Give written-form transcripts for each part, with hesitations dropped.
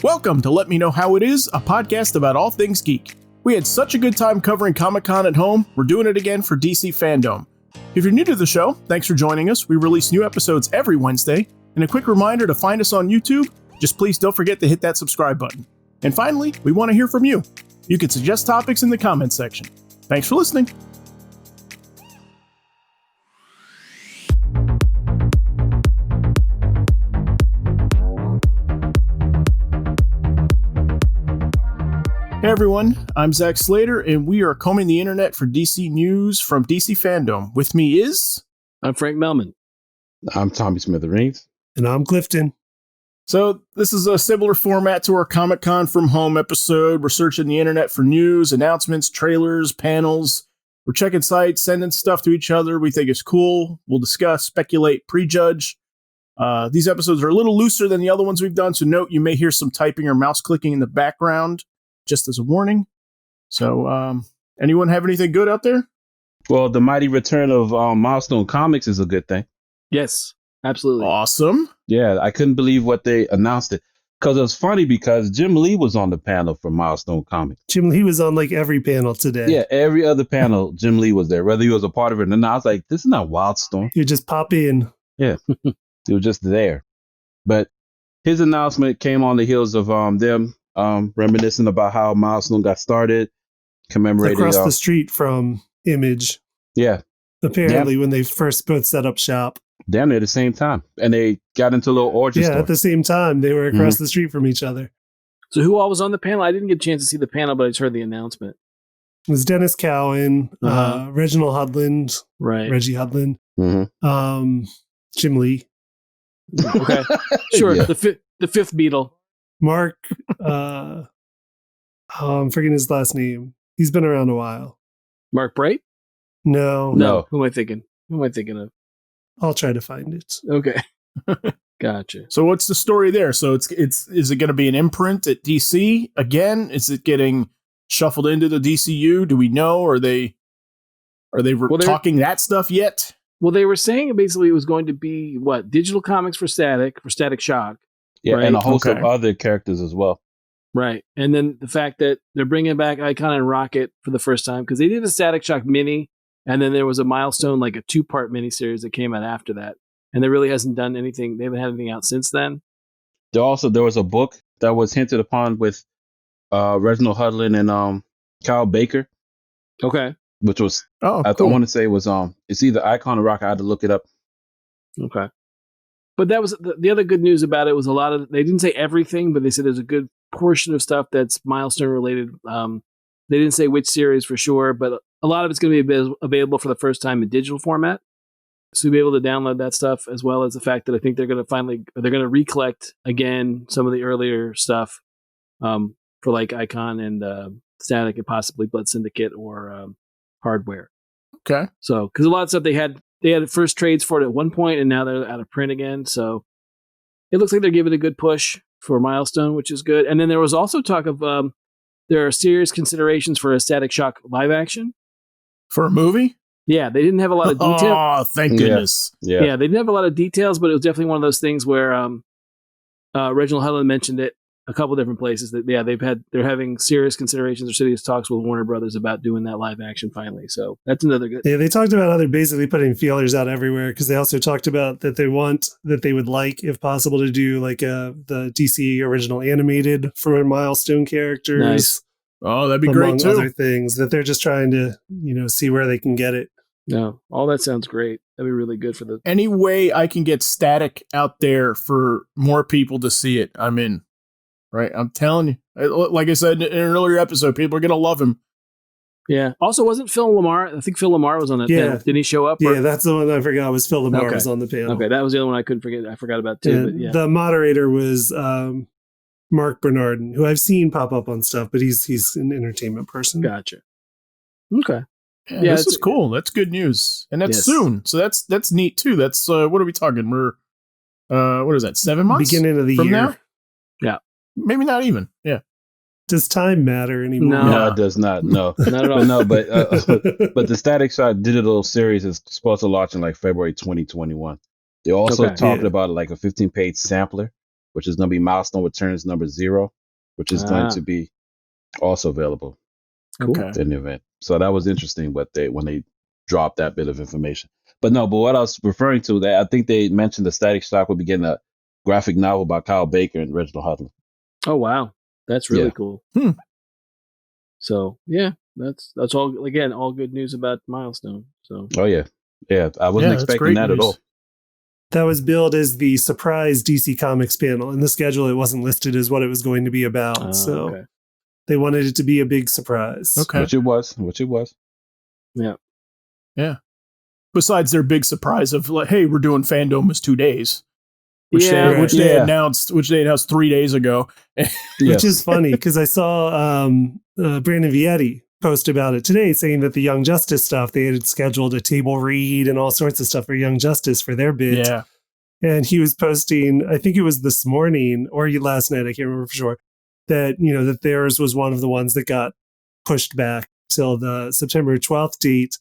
Welcome to Let Me Know How It Is, a podcast about all things geek. We had such a good time covering Comic-Con at home, we're doing it again for DC FanDome. If you're new to the show, thanks for joining us. We release new episodes every Wednesday, and a quick reminder to find us on YouTube, just please don't forget to hit that subscribe button. And finally, we want to hear from you. You can suggest topics in the comments section. Thanks for listening. Hey everyone, I'm Zach Slater, and we are combing the internet for DC news from DC FanDome. With me is... I'm Frank Melman. I'm Tommy Smithereens. And I'm Clifton. So this is a similar format to our Comic-Con from home episode. We're searching the internet for news, announcements, trailers, panels. We're checking sites, sending stuff to each other we think is cool. We'll discuss, speculate, prejudge. These episodes are a little looser than the other ones we've done, so note you may hear some typing or mouse clicking in the background, just as a warning. So, anyone have anything good out there? Well, the mighty return of Milestone Comics is a good thing. Yes, absolutely. Awesome. Yeah, I couldn't believe what they announced it. Because it was funny because Jim Lee was on the panel for Milestone Comics. Jim Lee was on like every panel today. Yeah, every other panel, Jim Lee was there, whether he was a part of it or not. I was like, this is not Wildstorm. You just pop in. Yeah, he was just there. But his announcement came on the heels of them reminiscing about how Milestone got started, commemorating across the street from Image. Yeah. Apparently, when they first both set up shop. Down there at the same time. And they got into a little orgy story. At the same time. They were across the street from each other. So who all was on the panel? I didn't get a chance to see the panel, but I just heard the announcement. It was Dennis Cowan, Reginald Hudlin, right? Reggie Hudlin, Jim Lee. Okay, sure. Yeah. The fifth Beatle. Mark, I'm forgetting his last name. He's been around a while. Mark Bright? No. Who am I thinking? Of? I'll try to find it. Okay. Gotcha. So what's the story there? So it's is it going to be an imprint at DC again? Is it getting shuffled into the DCU? Do we know? Are they talking that stuff yet? Well, they were saying basically it was going to be digital comics for Static Shock. Yeah, right? and a host of other characters as well. Right. And then the fact that they're bringing back Icon and Rocket for the first time, because they did a Static Shock mini, and then there was a Milestone, like a 2-part miniseries that came out after that. And there really hasn't done anything. They haven't had anything out since then. There was a book that was hinted upon with Reginald Hudlin and Kyle Baker. Okay. Which was, cool. I want to say it was, it's either Icon or Rocket. I had to look it up. Okay. But that was the other good news about it was they didn't say everything, but they said there's a good portion of stuff that's Milestone related. They didn't say which series for sure, but a lot of it's going to be available for the first time in digital format. So you'll be able to download that stuff, as well as the fact that I think they're going to recollect again some of the earlier stuff for like Icon and Static and possibly Blood Syndicate or Hardware. Okay. So, because a lot of stuff they had first trades for it at one point, and now they're out of print again. So it looks like they're giving it a good push for Milestone, which is good. And then there was also talk of there are serious considerations for a Static Shock live action. For a movie? Yeah, they didn't have a lot of detail. Oh, thank goodness. Yeah, they didn't have a lot of details, but it was definitely one of those things where Reginald Hudlin mentioned it a couple different places that they're having serious considerations or serious talks with Warner Brothers about doing that live action finally. So that's another good. Yeah, they talked about how they're basically putting feelers out everywhere, because they also talked about that they would like, if possible, to do like the DC original animated for Milestone characters. Nice. Oh, that'd be great too. Other things that they're just trying to see where they can get it. No, all that sounds great. That'd be really good for any way I can get Static out there for more people to see it, I'm in. Right, I'm telling you. Like I said in an earlier episode, people are gonna love him. Yeah. Also, wasn't Phil Lamar? I think Phil Lamar was on that panel. Didn't he show up? Yeah, that's the one I forgot was Phil Lamar was on the panel. Okay, that was the other one I couldn't forget. I forgot about too. But the moderator was Mark Bernardin, who I've seen pop up on stuff, but he's an entertainment person. Gotcha. Okay. Yeah, this is cool. That's good news, and that's soon. So that's neat too. That's what are we talking? We're what is that? 7 months? Beginning of the from year. Now? Yeah, maybe not even. Yeah. Does time matter anymore? No, it does not. No, not at all. No, but the Static Shock digital series is supposed to launch in like February 2021. They're also talking about like a 15-page sampler which is going to be Milestone Returns number 0, which is going to be also available in the event. So that was interesting when they dropped that bit of information. But what I was referring to, that I think they mentioned the Static Shock will be getting a graphic novel by Kyle Baker and Reginald Hudlin. Oh wow, that's really cool. So yeah, that's all, again, all good news about Milestone. So I wasn't expecting that at all. That was billed as the surprise DC Comics panel. In the schedule, it wasn't listed as what it was going to be about. They wanted it to be a big surprise. Okay. Which it was. Yeah. Besides their big surprise of like, hey, we're doing FanDome is 2 days. Which they announced 3 days ago. Which is funny because I saw Brandon Vietti post about it today, saying that the Young Justice stuff, they had scheduled a table read and all sorts of stuff for Young Justice for their bit. Yeah. And he was posting, I think it was this morning or last night, I can't remember for sure, that, that theirs was one of the ones that got pushed back till the September 12th date.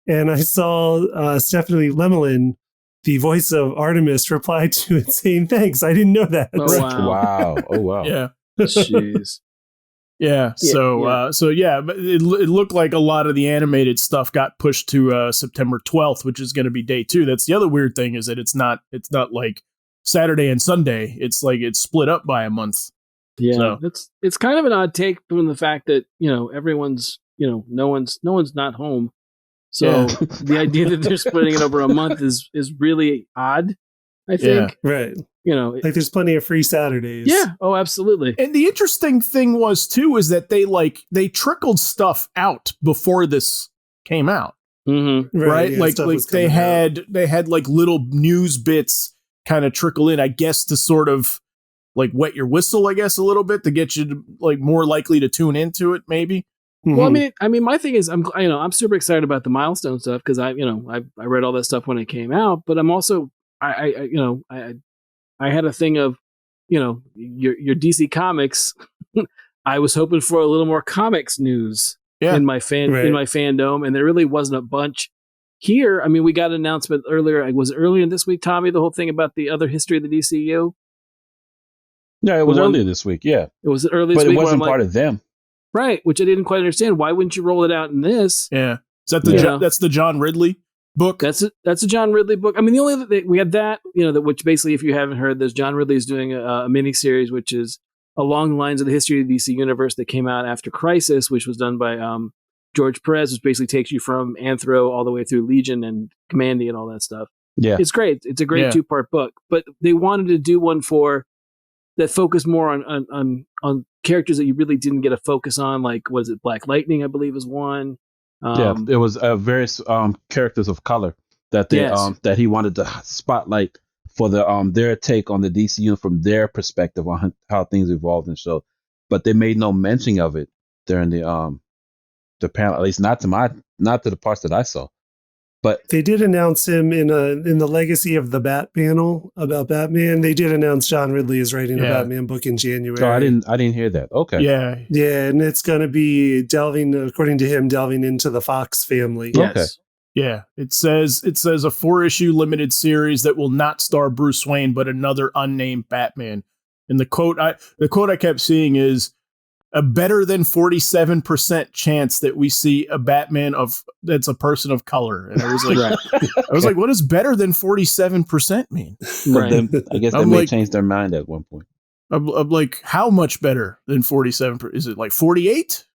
And I saw Stephanie Lemelin, the voice of Artemis, replied to it saying, thanks, I didn't know that. Oh, wow. Oh, wow. Yeah. Jeez. Yeah. But it looked like a lot of the animated stuff got pushed to September 12th, which is going to be day 2. That's the other weird thing, is that it's not like Saturday and Sunday. It's like it's split up by a month. Yeah. So. It's kind of an odd take from the fact that, everyone's, no one's not home. So the idea that they're splitting it over a month is really odd, I think. Yeah, right. Like there's plenty of free Saturdays. Yeah. Oh, absolutely. And the interesting thing was too, is that they trickled stuff out before this came out. Mm-hmm. Right. Yeah, like they had like little news bits kind of trickle in, I guess, to sort of like wet your whistle, I guess, a little bit to get you to, like, more likely to tune into it, maybe. Well, I mean, my thing is, I'm super excited about the Milestone stuff because I read all that stuff when it came out, but I'm also, I had a thing of, your DC Comics. I was hoping for a little more comics news in my FanDome, and there really wasn't a bunch here. I mean, we got an announcement earlier. Was it earlier this week, Tommy? The whole thing about the other history of the DCU. Yeah, it was earlier this week. Yeah, it was early, but this week, it wasn't part of them. Right, which I didn't quite understand. Why wouldn't you roll it out in this? Yeah, is that that's the John Ridley book? That's a John Ridley book. I mean, the only other thing, we had that, which basically, if you haven't heard this, John Ridley is doing a mini series, which is along the lines of the history of the DC universe that came out after Crisis, which was done by George Perez, which basically takes you from Anthro all the way through Legion and Commandy and all that stuff. Yeah, it's great. It's a great 2-part book, but they wanted to do one that focused more on characters that you really didn't get a focus on, like, was it Black Lightning, I believe, is one. It was various characters of color that they that he wanted to spotlight for their take on the DCU from their perspective on how things evolved and so. But they made no mention of it during the panel, at least not to the parts that I saw. But they did announce him in the Legacy of the Bat panel about Batman. They did announce John Ridley is writing a Batman book in January. Oh, I didn't hear that. Okay. Yeah, and it's going to be according to him, delving into the Fox family. Yes. Okay. Yeah, it says a 4-issue limited series that will not star Bruce Wayne but another unnamed Batman. And the quote I kept seeing is, a better than 47% chance that we see a Batman that's a person of color. And I was like, what does better than 47% mean? Right. Then, I guess they may change their mind at one point. I'm like, how much better than 47%? Is it like 48?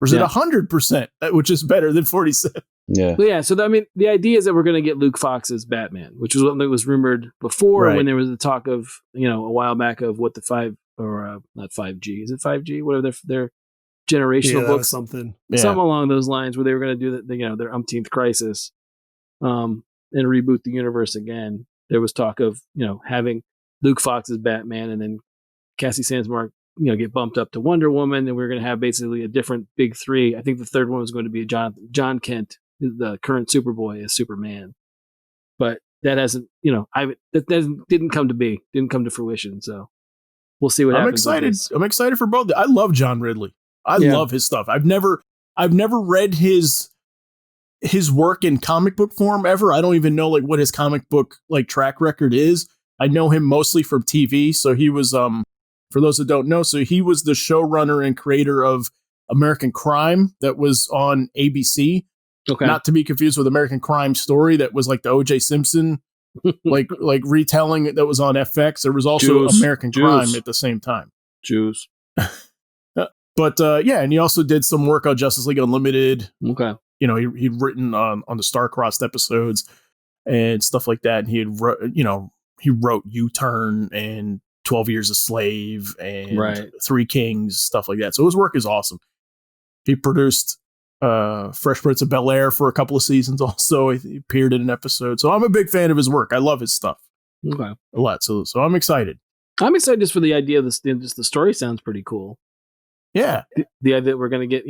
Or is it 100%, which is better than 47? Yeah. Well, yeah. So, the idea is that we're going to get Luke Fox's Batman, which was what was rumored before when there was the talk of, a while back of what the not 5G. Is it 5G? Whatever their generational books, something along those lines, where they were going to do their umpteenth Crisis, and reboot the universe again. There was talk of having Luke Fox's Batman, and then Cassie Sandsmark get bumped up to Wonder Woman, and we're going to have basically a different big 3. I think the third one was going to be John Kent, the current Superboy, as Superman, but that hasn't didn't come to fruition. So. We'll see what happens. I'm excited for both. I love John Ridley. I love his stuff. I've never read his work in comic book form ever. I don't even know like what his comic book like track record is, I know him mostly from TV. So he was, for those that don't know, so he was the showrunner and creator of American Crime that was on ABC. Okay. Not to be confused with American Crime Story that was like the O.J. Simpson like retelling that was on FX. There was also American Crime at the same time. Jews. But yeah, and he also did some work on Justice League Unlimited. Okay. You know, he'd written on the Star-Crossed episodes and stuff like that. And he wrote U-Turn and 12 Years a Slave and Three Kings, stuff like that. So his work is awesome. He produced Fresh Prince of Bel-Air for a couple of seasons also. He appeared in an episode. So I'm a big fan of his work. I love his stuff. Okay. A lot. So I'm excited. I'm excited just for the idea of this. Just the story sounds pretty cool. Yeah. The idea that we're going to get,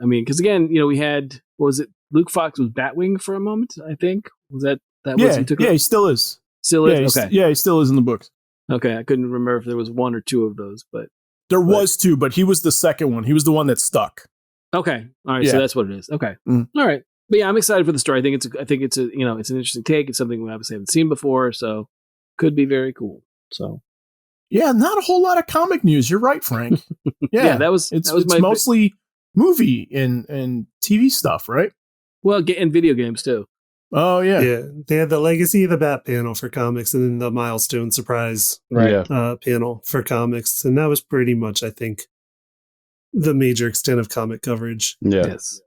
because again, we had, what was it? Luke Fox was Batwing for a moment, I think. Was that was he still is. Still is? Okay. He still is in the books. Okay. I couldn't remember if there was one or two of those, but. There was two, but he was the second one. He was the one that stuck. Okay. All right. Yeah. So that's what it is. Okay. All right. But yeah, I'm excited for the story. I think it's an interesting take. It's something we obviously haven't seen before, so could be very cool. So. Yeah, not a whole lot of comic news. You're right, Frank. Yeah, it's mostly movie and TV stuff, right? Well, and video games too. Oh yeah, yeah. They had the Legacy of the Bat panel for comics, and then the Milestone Surprise panel for comics, and that was pretty much, I think, the major extent of comic coverage. Yeah, yes.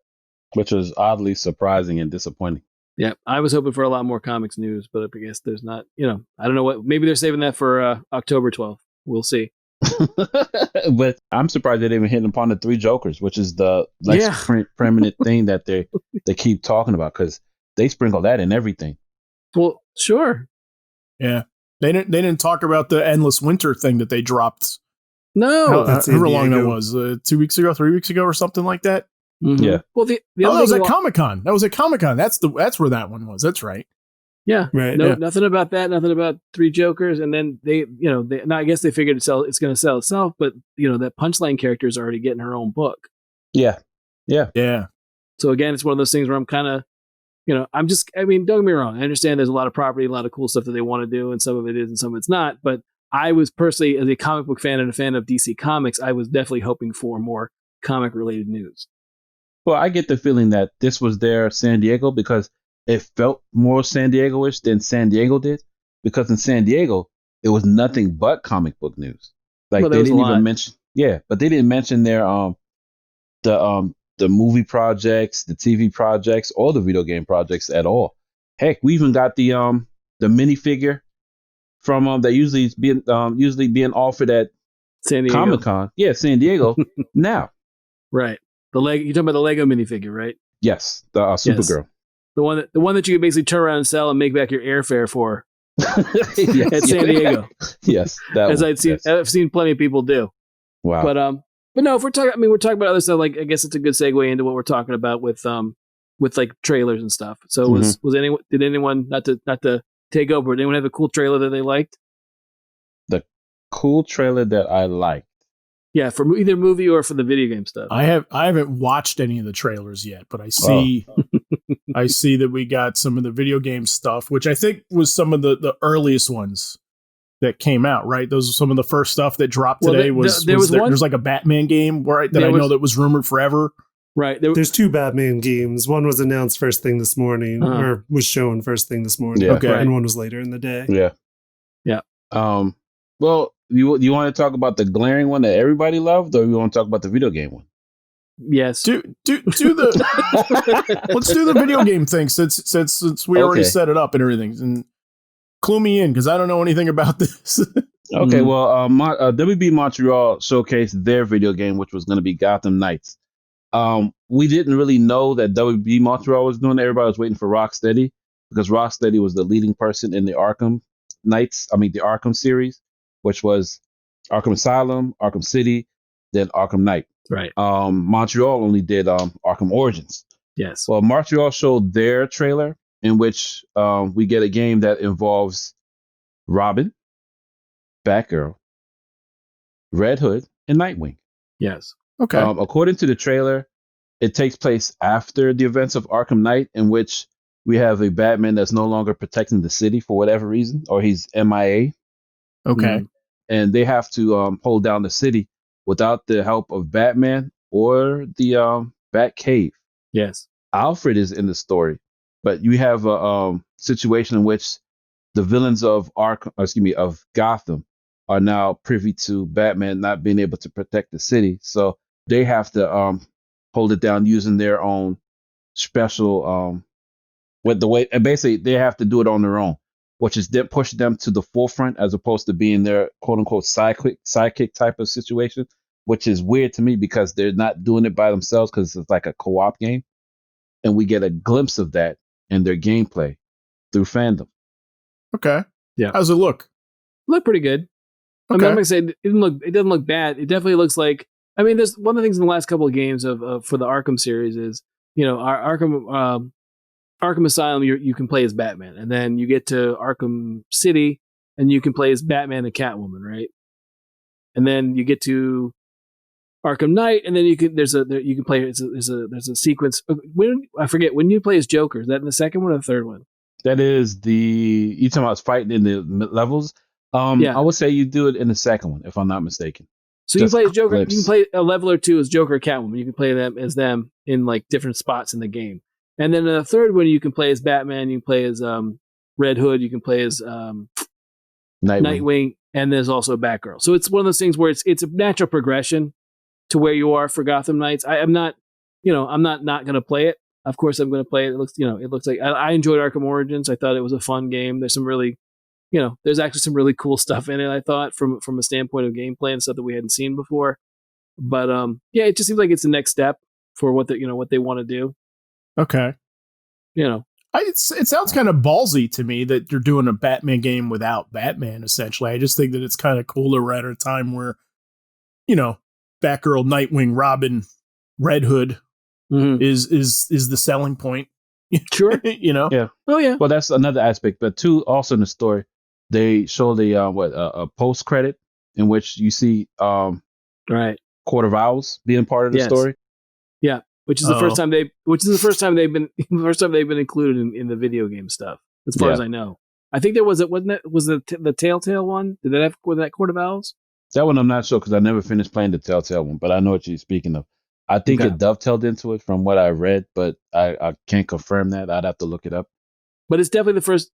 Which was oddly surprising and disappointing. Yeah, I was hoping for a lot more comics news, but I guess there's not. I don't know what. Maybe they're saving that for October 12th. We'll see. But I'm surprised they didn't even hit upon the Three Jokers, which is the permanent thing that they keep talking about, because they sprinkle that in everything. Well, sure. Yeah, they didn't talk about the Endless Winter thing that they dropped. No, however long that was, 2 weeks ago, 3 weeks ago, or something like that. Mm-hmm. Yeah. Well, that was at Comic-Con. That was at Comic-Con. That's where that one was. That's right. Yeah. Right. No, nothing about that. Nothing about Three Jokers. And then I guess they figured it's going to sell itself, but that Punchline character is already getting her own book. Yeah. Yeah. Yeah. So again, it's one of those things where I'm kind of, don't get me wrong. I understand there's a lot of property, a lot of cool stuff that they want to do, and some of it is and some of it's not. But I was personally, as a comic book fan and a fan of DC Comics, I was definitely hoping for more comic related news. Well, I get the feeling that this was their San Diego because it felt more San Diego-ish than San Diego did. Because in San Diego, it was nothing but comic book news. Like they didn't even mention, but they didn't mention their the movie projects, the TV projects, or the video game projects at all. Heck, we even got the minifigure from that usually being offered at San Diego Comic-Con. Yeah, San Diego now. Right. You're talking about the Lego minifigure, right? Yes, the Supergirl. Yes. The one that you can basically turn around and sell and make back your airfare for at San Diego. Yes, I've seen plenty of people do. Wow. But no, if we're talking, we're talking about other stuff. Like, I guess it's a good segue into what we're talking about with like trailers and stuff. So did anyone not to take over? Did anyone have a cool trailer that they liked? The cool trailer that I liked. Yeah, for either movie or for the video game stuff. I haven't watched any of the trailers yet, but I see I see that we got some of the video game stuff, which I think was some of the earliest ones that came out, right? Those are some of the first stuff that dropped today. There's like a Batman game that was rumored forever. Right. There's two Batman games. One was announced first thing this morning, or was shown first thing this morning. Yeah. Okay. And one was later in the day. Yeah. Yeah. Well, you want to talk about the glaring one that everybody loved, or you want to talk about the video game one? Yes. Do the let's do the video game thing since we already set it up and everything, and clue me in because I don't know anything about this. Okay, well, WB Montreal showcased their video game, which was going to be Gotham Knights. We didn't really know that WB Montreal was doing it. Everybody was waiting for Rocksteady because Rocksteady was the leading person in the Arkham the Arkham series, which was Arkham Asylum, Arkham City, then Arkham Knight. Right. Montreal only did Arkham Origins. Yes. Well, Montreal showed their trailer in which we get a game that involves Robin, Batgirl, Red Hood, and Nightwing. Yes. Okay. According to the trailer, it takes place after the events of Arkham Knight, in which we have a Batman that's no longer protecting the city for whatever reason, or he's MIA Okay. And they have to hold down the city without the help of Batman or the Batcave. Yes. Alfred is in the story, but you have a situation in which the villains of of Gotham are now privy to Batman not being able to protect the city, so they have to hold it down using their own special with the way, and basically they have to do it on their own, which is then push them to the forefront as opposed to being their quote unquote sidekick type of situation, which is weird to me because they're not doing it by themselves because it's like a co-op game, and we get a glimpse of that in their gameplay through FanDome. Okay. Yeah. How's it look? Look pretty good. Okay. I mean, I'm gonna say it doesn't look bad. It definitely looks like. I mean, there's one of the things in the last couple of games of for the Arkham series is, you know, our Arkham Asylum, you can play as Batman, and then you get to Arkham City, and you can play as Batman and Catwoman, right? And then you get to Arkham Knight, and then you can play. There's a sequence. I forget when you play as Joker. Is that in the second one or the third one? That is you talking about fighting in the levels. I would say you do it in the second one, if I'm not mistaken. So you play as Joker. You can play a level or two as Joker or Catwoman. You can play them in like different spots in the game. And then in the third one, you can play as Batman. You can play as Red Hood. You can play as Nightwing, and there's also Batgirl. So it's one of those things where it's a natural progression to where you are for Gotham Knights. I'm not going to play it. Of course, I'm going to play it. It looks like I enjoyed Arkham Origins. I thought it was a fun game. There's some really, there's actually some really cool stuff in it. I thought from a standpoint of gameplay and stuff that we hadn't seen before. But it just seems like it's the next step for what they want to do. Okay. It sounds kind of ballsy to me that you're doing a Batman game without Batman, essentially. I just think that it's kind of cooler right at a time where, Batgirl, Nightwing, Robin, Red Hood is the selling point. Sure. Yeah. Oh, yeah. Well, that's another aspect. But two, also in the story, they show a post credit in which you see right Court of Owls being part of the story. Yeah. Which is the first time they've been included in the video game stuff, as far as I know. I think there was the Telltale one. Did that have that Court of Owls? That one I'm not sure because I never finished playing the Telltale one, but I know what you're speaking of. I think it dovetailed into it from what I read, but I can't confirm that. I'd have to look it up. But it's definitely the first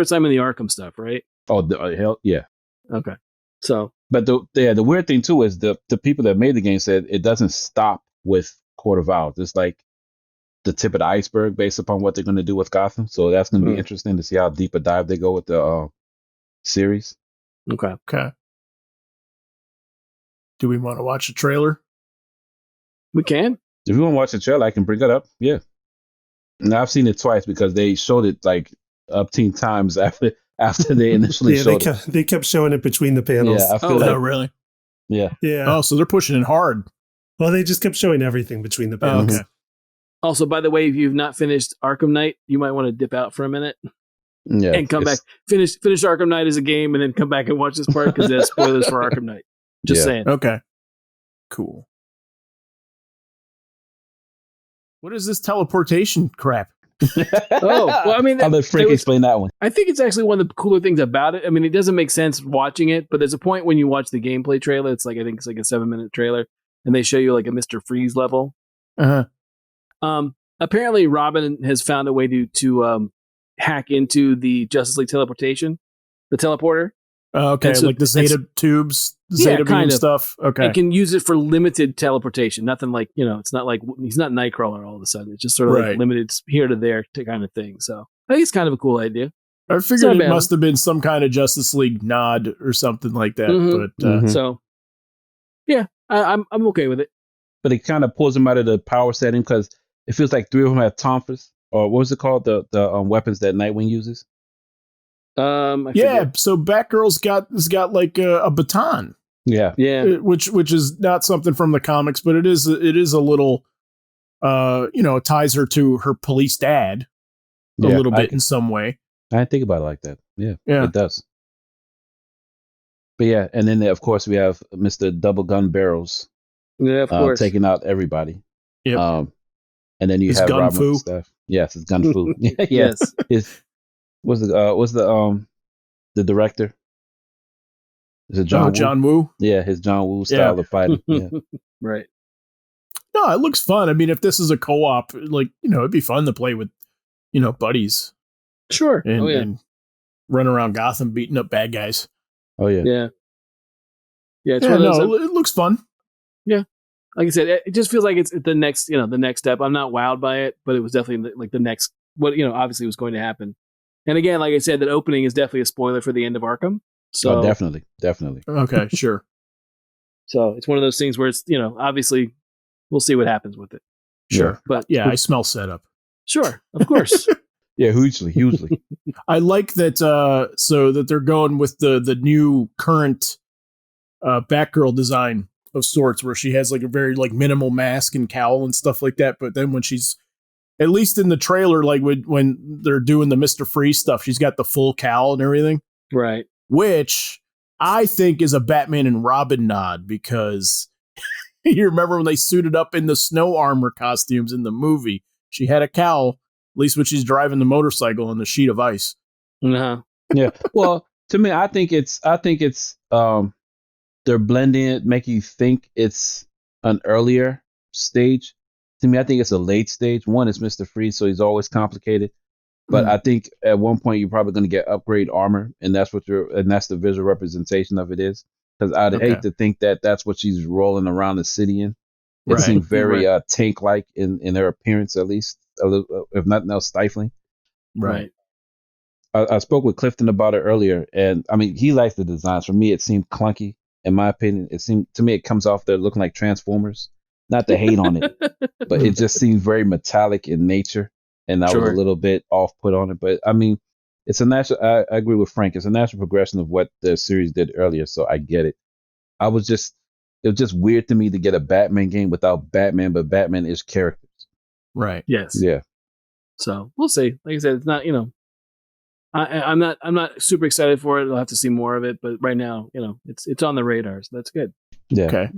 time in the Arkham stuff, right? Oh, hell yeah. Okay. So, but the weird thing too is the people that made the game said it doesn't stop with Court of Owls. It's like the tip of the iceberg based upon what they're going to do with Gotham. So that's going to be interesting to see how deep a dive they go with the series. Okay. Do we want to watch a trailer? We can. If you want to watch the trailer, I can bring it up. Yeah. And I've seen it twice because they showed it like up 10 times after they initially showed it. They kept showing it between the panels. Yeah, I feel really? Yeah. Oh, so they're pushing it hard. Well, they just kept showing everything between the panels. Okay. Also, by the way, if you've not finished Arkham Knight, you might want to dip out for a minute. Yeah. And come back. Finish Arkham Knight as a game and then come back and watch this part because there's spoilers for Arkham Knight. Just saying. Okay. Cool. What is this teleportation crap? Well, I mean, I'll let Frank explain that one. I think it's actually one of the cooler things about it. I mean, it doesn't make sense watching it, but there's a point when you watch the gameplay trailer. I think it's like a 7-minute trailer, and they show you like a Mr. Freeze level. Apparently, Robin has found a way to hack into the Justice League teleportation, the teleporter. Okay, so like the Zeta tubes, Zeta beam stuff. Okay, and can use it for limited teleportation. Nothing like it's not like he's not Nightcrawler all of a sudden. It's just sort of like limited here to there kind of thing. So I think it's kind of a cool idea. I figured it must have been some kind of Justice League nod or something like that. But so yeah, I'm okay with it. But it kind of pulls him out of the power setting because it feels like 3 of them have tonfas, or what was it called? The weapons that Nightwing uses. So Batgirl's got like a baton. Yeah. Which is not something from the comics, but it is a little, it ties her to her police dad a little bit in some way. I didn't think about it like that. Yeah, it does. But yeah, and then of course we have Mr. Double Gun Barrels. Yeah, of course, taking out everybody. Yeah. And then you have gun Robin fu. Stuff. Yes, it's Gun Fu. Yes. Was the director? Is it John Woo? John Woo? Yeah, his John Woo style of fighting. Yeah. Right. No, it looks fun. I mean, if this is a co-op, like, it'd be fun to play with, buddies. Sure. And run around Gotham beating up bad guys. Oh, yeah. Yeah. Yeah, it looks fun. Yeah. Like I said, it just feels like it's the next, the next step. I'm not wowed by it, but it was definitely like the next, what, obviously was going to happen. And again, like I said, that opening is definitely a spoiler for the end of Arkham. So definitely. Okay, sure. So it's one of those things where it's, obviously we'll see what happens with it. Sure. Yeah. But yeah, I smell setup. Sure. Of course. Yeah, hugely. I like that, so that they're going with the new current Batgirl design of sorts, where she has like a very like minimal mask and cowl and stuff like that. But then when she's, at least in the trailer, like when they're doing the Mr. Freeze stuff, she's got the full cowl and everything. Right. Which I think is a Batman and Robin nod, because you remember when they suited up in the snow armor costumes in the movie, she had a cowl, at least when she's driving the motorcycle on the sheet of ice. Uh-huh. Yeah. Well, to me, I think it's they're blending it, making you think it's an earlier stage. To me, I think it's a late stage. One is Mr. Freeze, so he's always complicated. But I think at one point you're probably going to get upgrade armor, and that's the visual representation of it is. Because I'd hate to think that that's what she's rolling around the city in. It seemed very tank-like in their appearance, at least, a little, if nothing else, stifling. Right. I spoke with Clifton about it earlier, and I mean, he likes the designs. For me, it seemed clunky. In my opinion, it comes off there looking like Transformers. Not to hate on it, but it just seemed very metallic in nature, and I was a little bit off put on it. But I mean, it's a natural. I agree with Frank. It's a natural progression of what the series did earlier, so I get it. It was just weird to me to get a Batman game without Batman, but Batman is characters. Right. Yes. Yeah. So we'll see. Like I said, it's not, I'm not super excited for it. I'll have to see more of it, but right now, it's on the radar, so that's good. Yeah. Okay.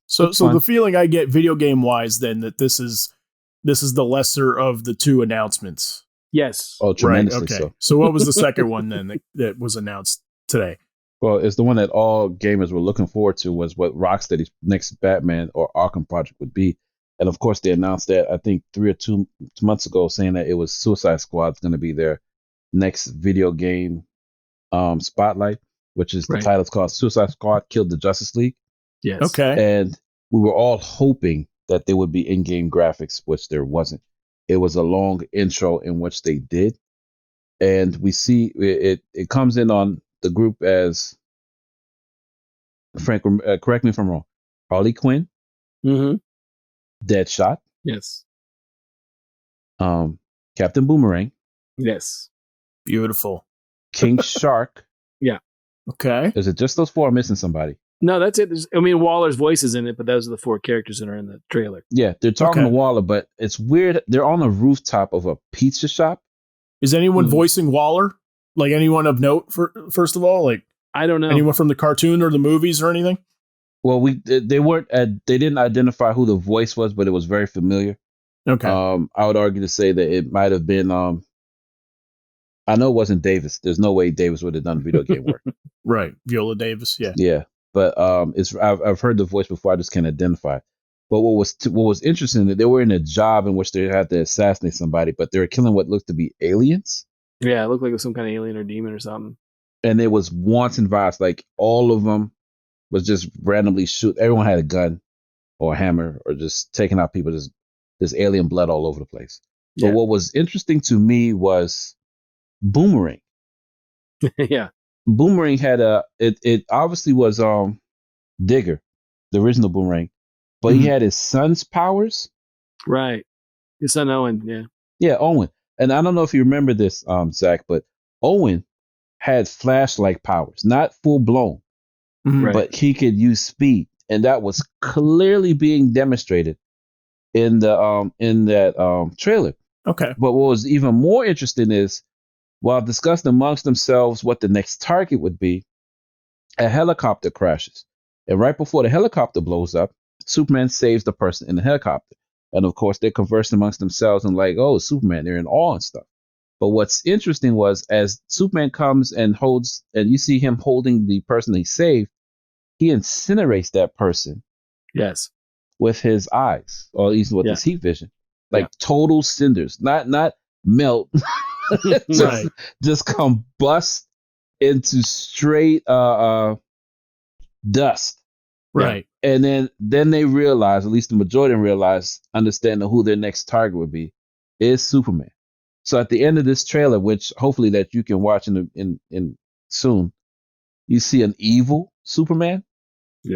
So the feeling I get video game wise then, that this is the lesser of the two announcements. Yes. Oh, tremendously. Right. Okay. So. So what was the second one then that was announced today? Well, it's the one that all gamers were looking forward to, was what Rocksteady's next Batman or Arkham project would be. And of course, they announced that, I think 3 or 2 months ago, saying that it was Suicide Squad's going to be their next video game spotlight, which is the title's called Suicide Squad Killed the Justice League. Yes. Okay. And we were all hoping that there would be in-game graphics, which there wasn't. It was a long intro in which they did. And we see it comes in on the group as, Frank, correct me if I'm wrong, Harley Quinn, Deadshot, yes, Captain Boomerang, yes, beautiful, King Shark. Yeah. Okay. Is it just those 4 or missing somebody? No, that's it. Waller's voice is in it, but those are the 4 characters that are in the trailer. Yeah, they're talking to Waller, but it's weird. They're on the rooftop of a pizza shop. Is anyone voicing Waller? Like anyone of note, first of all? Like, I don't know. Anyone from the cartoon or the movies or anything? Well, they weren't. They didn't identify who the voice was, but it was very familiar. Okay. I would argue to say that it might have been. I know it wasn't Davis. There's no way Davis would have done video game work. Right, Viola Davis. Yeah. Yeah, but I've heard the voice before. I just can't identify. But what was interesting, that they were in a job in which they had to assassinate somebody, but they were killing what looked to be aliens. Yeah, it looked like it was some kind of alien or demon or something. And it was wanton violence. Like, all of them was just randomly shoot. Everyone had a gun or a hammer or just taking out people. There's alien blood all over the place. Yeah. But what was interesting to me was Boomerang. Yeah. Boomerang had it obviously was Digger, the original Boomerang, but he had his son's powers. Right. His son Owen, yeah. Yeah, Owen. And I don't know if you remember this, Zach, but Owen had flashlight powers, not full blown, but he could use speed, and that was clearly being demonstrated in that trailer. Okay. But what was even more interesting is, while discussing amongst themselves what the next target would be, a helicopter crashes, and right before the helicopter blows up, Superman saves the person in the helicopter, and of course they're conversing amongst themselves and like, "Oh, Superman!" They're in awe and stuff. But what's interesting was, as Superman comes and holds, and you see him holding the person he saved, he incinerates that person. Yes. With his eyes, or at least with his heat vision, like total cinders, not melt, just combust into straight dust. Right. And then they realize, at least the majority of them realize, understanding who their next target would be, is Superman. So at the end of this trailer, which hopefully that you can watch in soon, you see an evil Superman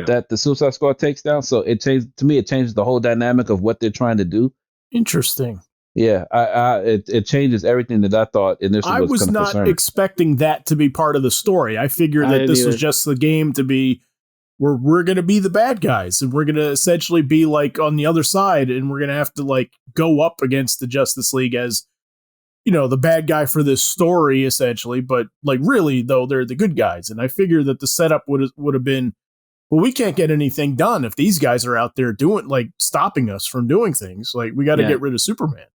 that the Suicide Squad takes down. So it changes the whole dynamic of what they're trying to do. Interesting. Yeah, it changes everything that I thought initially. I was not expecting that to be part of the story. I figured that this was just the game to be where we're going to be the bad guys and we're going to essentially be like on the other side and we're going to have to like go up against the Justice League as, you know, the bad guy for this story essentially. But like really though, they're the good guys. And I figured that the setup would have been, well, we can't get anything done if these guys are out there doing like stopping us from doing things. Like we got to get rid of Superman.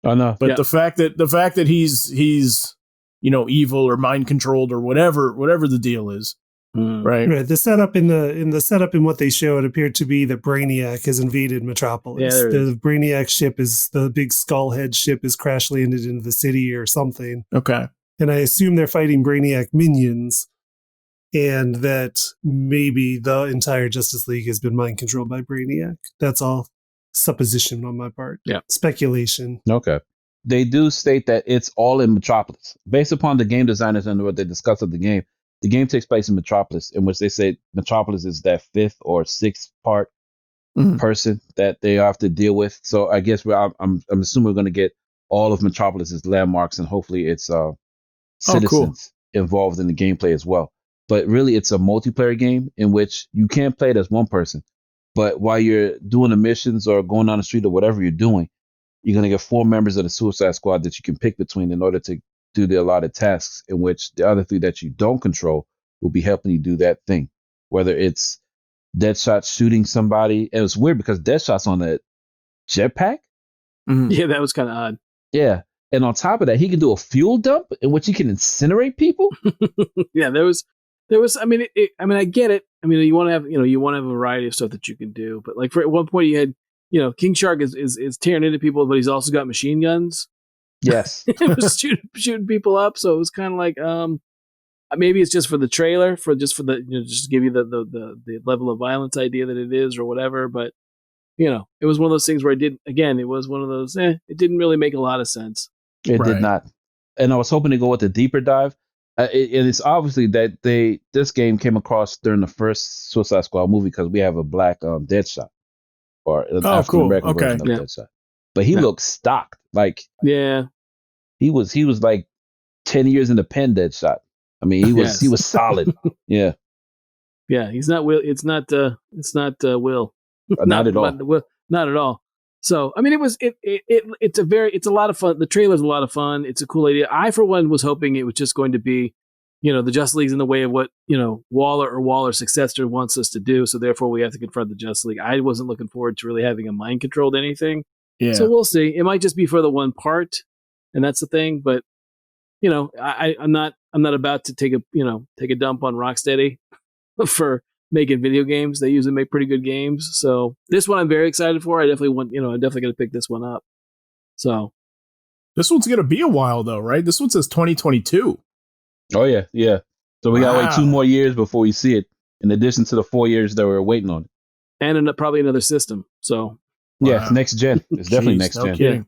I know. But the fact that he's, you know, evil or mind controlled or whatever the deal is. Right. The setup in what they show, it appeared to be that Brainiac has invaded Metropolis. Yeah, the Brainiac ship the big skullhead ship is crash landed into the city or something. Okay. And I assume they're fighting Brainiac minions, and that maybe the entire Justice League has been mind controlled by Brainiac. That's all supposition on my part. Yeah. Speculation. Okay. They do state that it's all in Metropolis. Based upon the game designers and what they discussed of the game takes place in Metropolis, in which they say Metropolis is that fifth or sixth part person that they have to deal with. So I guess I'm assuming we're going to get all of Metropolis's landmarks and hopefully its citizens involved in the gameplay as well. But really, it's a multiplayer game in which you can't play it as one person. But while you're doing the missions or going down the street or whatever you're doing, you're going to get 4 members of the Suicide Squad that you can pick between in order to do the allotted tasks, in which the other 3 that you don't control will be helping you do that thing. Whether it's Deadshot shooting somebody. And it was weird because Deadshot's on a jetpack. Yeah, that was kind of odd. Yeah. And on top of that, he can do a fuel dump in which he can incinerate people. Yeah, there was. I mean, I get it. I mean, you want to have a variety of stuff that you can do. But like at one point, you had King Shark is tearing into people, but he's also got machine guns. Yes, he was shooting people up. So it was kind of like maybe it's just for the trailer, just to give you the level of violence idea that it is or whatever. But it was one of those things where it was one of those. It didn't really make a lot of sense. It did not. And I was hoping to go with a deeper dive. It's obviously that this game came across during the first Suicide Squad movie because we have a black Deadshot or an African American version of Deadshot, but he looked stocked. Like he was like 10 years in the pen Deadshot. I mean, he was solid. Yeah. He's not Will. It's not Will. Not at all. Not at all. So, I mean, it's a lot of fun. The trailer's a lot of fun. It's a cool idea. I, for one, was hoping it was just going to be, the Justice League's in the way of what, Waller or Waller's successor wants us to do. So therefore we have to confront the Justice League. I wasn't looking forward to really having a mind controlled anything. Yeah. So we'll see. It might just be for the one part. And that's the thing. But, I'm not about to take a dump on Rocksteady for making video games. They usually make pretty good games. So this one I'm very excited for. I'm definitely going to pick this one up. So this one's going to be a while though, right? This one says 2022. Oh yeah. Yeah. So we got to wait 2 more years before we see it, in addition to the 4 years that we're waiting on it. And probably another system. So yeah, it's next gen. It's definitely next gen. Yeah.